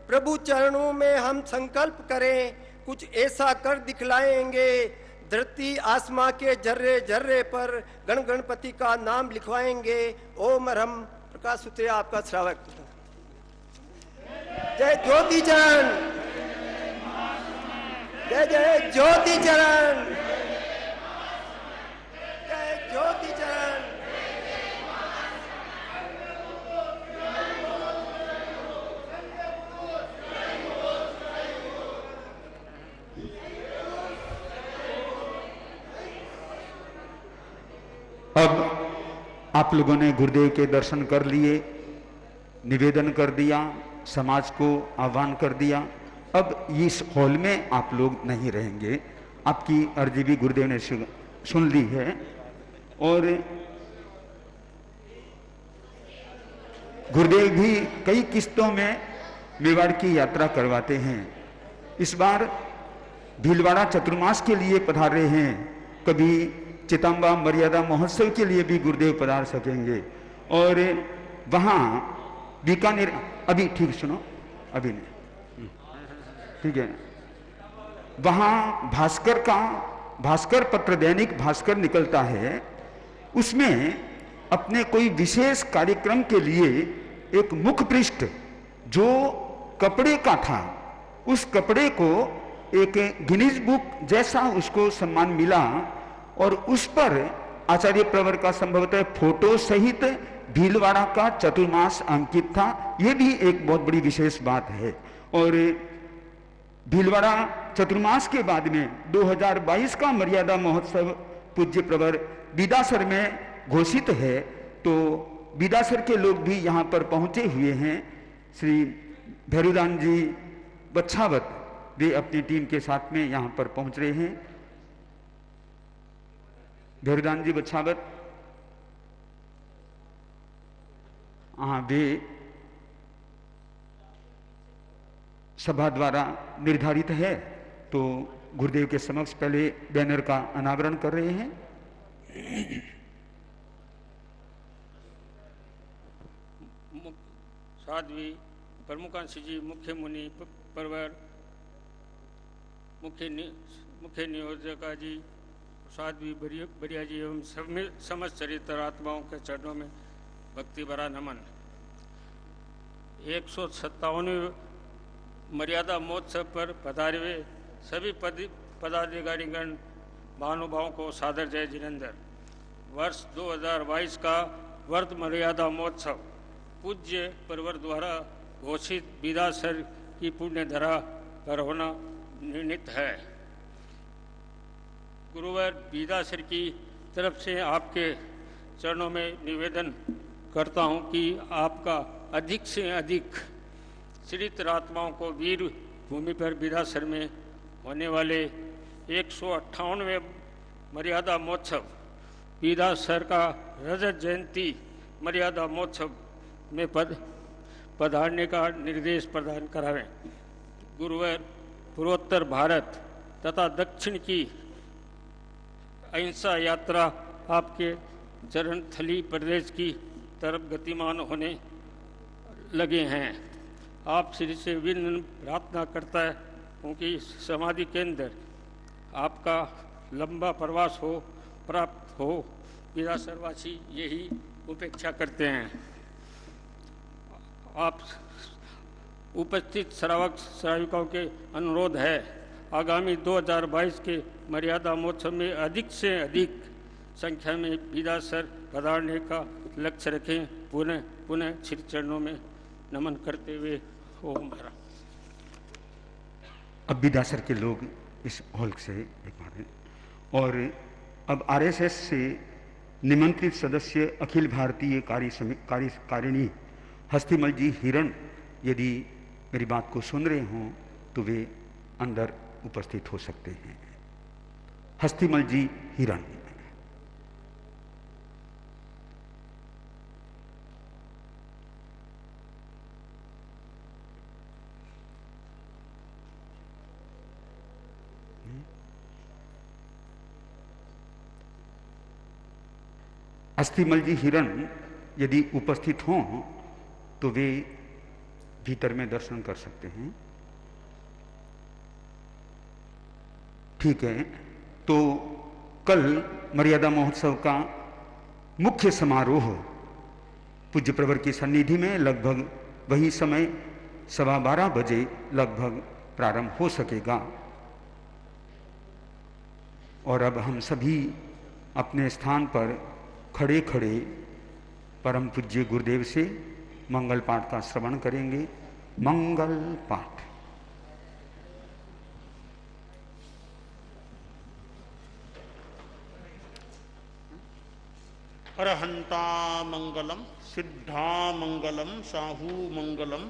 प्रभु चरणों में हम संकल्प करें, कुछ ऐसा कर दिखलाएंगे, धरती आसमां के जर्रे जर्रे पर गण गणपति का नाम लिखवाएंगे। ओम अरहम। प्रकाश सूत्रे आपका श्रावक। जय ज्योति चरण, जय जय ज्योति चरण, जय ज्योति चरण।
अब आप लोगों ने गुरुदेव के दर्शन कर लिए, निवेदन कर दिया, समाज को आह्वान कर दिया। अब इस हॉल में आप लोग नहीं रहेंगे, आपकी अर्जी भी गुरुदेव ने सुन ली है। और गुरुदेव भी कई किस्तों में मेवाड़ की यात्रा करवाते हैं। इस बार भीलवाड़ा चतुर्मास के लिए पधार रहे हैं, कभी चितंबा मर्यादा महोत्सव के लिए भी गुरुदेव पधार सकेंगे। और वहाँ बीकानेर, अभी ठीक सुनो, अभी नहीं, ठीक है, वहाँ भास्कर पत्र दैनिक भास्कर निकलता है, उसमें अपने कोई विशेष कार्यक्रम के लिए एक मुख पृष्ठ जो कपड़े का था, उस कपड़े को एक गिनीज बुक जैसा उसको सम्मान मिला और उस पर आचार्य प्रवर का संभवतः फोटो सहित भीलवाड़ा का चतुर्मास अंकित था। यह भी एक बहुत बड़ी विशेष बात है। और भीलवाड़ा चतुर्मास के बाद में 2022 का मर्यादा महोत्सव पूज्य प्रवर दीदासर में घोषित है। तो बिदासर के लोग भी यहाँ पर पहुंचे हुए हैं। श्री भैरूदान जी बच्छावत वे अपनी टीम के साथ में यहाँ पर पहुंच रहे हैं। भैरूदान जी बच्छावत, हाँ, वे सभा द्वारा निर्धारित है तो गुरुदेव के समक्ष पहले बैनर का अनावरण कर रहे हैं।
साध्वी प्रमुखांशी जी, मुख्य मुनि परवर, मुख्य नियोजका जी, साध्वी बढ़िया जी एवं समस्त चरित्र आत्माओं के चरणों में भक्ति भरा नमन। 157वें मर्यादा महोत्सव पर पधारे हुए सभी पदाधिकारीगण महानुभावों को सादर जय जिनेंद्र। वर्ष 2022 का वर्ध मर्यादा महोत्सव पूज्य परवर द्वारा घोषित बिदासर की पुण्य धरा पर होना निर्णित है। गुरुवर बिदासर की तरफ से आपके चरणों में निवेदन करता हूं कि आपका अधिक से अधिक चरित्र आत्माओं को वीर भूमि पर बिदासर में होने वाले 158वें मर्यादा महोत्सव बिदासर का रजत जयंती मर्यादा महोत्सव में पधारने का निर्देश प्रदान करावें। गुरुवर पूर्वोत्तर भारत तथा दक्षिण की अहिंसा यात्रा आपके चरण थली प्रदेश की तरफ गतिमान होने लगे हैं। आप श्री से विनम्र प्रार्थना करता है क्योंकि समाधि केंद्र आपका लंबा प्रवास हो प्राप्त हो, बिदासरवासी यही उपेक्षा करते हैं। आप उपस्थित श्रावक श्राविकाओं के अनुरोध है आगामी 2022 के मर्यादा महोत्सव में अधिक से अधिक संख्या में बिदासर पधारने का लक्ष्य रखें। पुनः श्री चरणों में नमन करते हुए ओम हरा।
अब बिदासर के लोग इस हॉल से और अब आरएसएस से निमंत्रित सदस्य अखिल भारतीय कार्यकारिणी हस्तिमल जी हिरण यदि मेरी बात को सुन रहे हों तो वे अंदर उपस्थित हो सकते हैं। हस्तिमल जी हिरण। हस्तिमल जी हिरण यदि उपस्थित हों तो वे भीतर में दर्शन कर सकते हैं। ठीक है, तो कल मर्यादा महोत्सव का मुख्य समारोह पूज्य प्रवर की सन्निधि में लगभग वही समय 12:15 बजे लगभग प्रारंभ हो सकेगा। और अब हम सभी अपने स्थान पर खड़े खड़े परम पूज्य गुरुदेव से मंगल पाठ का श्रवण करेंगे। मंगल पाठ।
अरहंता मंगलम सिद्धा मंगलम साहू मंगलम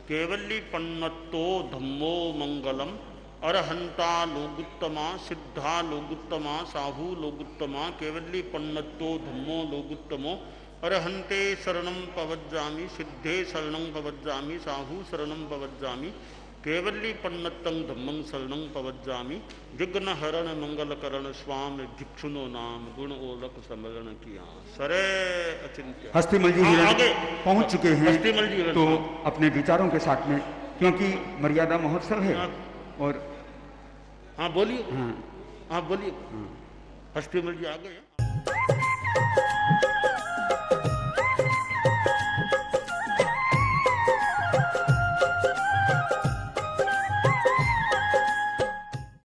केवली पन्नतो धम्मो मंगलम। अरहंता लोगुत्तमा सिद्धा लोगुत्तमा साहू लोगुत्तमा केवली पन्नतो धम्मो लोगुत्तमो। अरहंते शरणं पवज्जामि सिद्धे शरणं पवज्जामि साहू शरणं पवज्जामि केवली पन्नतं धम्मं शरणं पवज्जामि। विघ्न हरण मंगल करण स्वामी भिक्षुनो नाम गुण ओलक समरण किया सरे अचिंत्य।
हस्तिमल जी
आगे
पहुंच चुके हैं
हस्तिमल जी
तो अपने विचारों के साथ में, क्योंकि मर्यादा महोत्सव है और
हाँ बोलिए, हाँ बोलिए। हस्तिमल जी आ गए।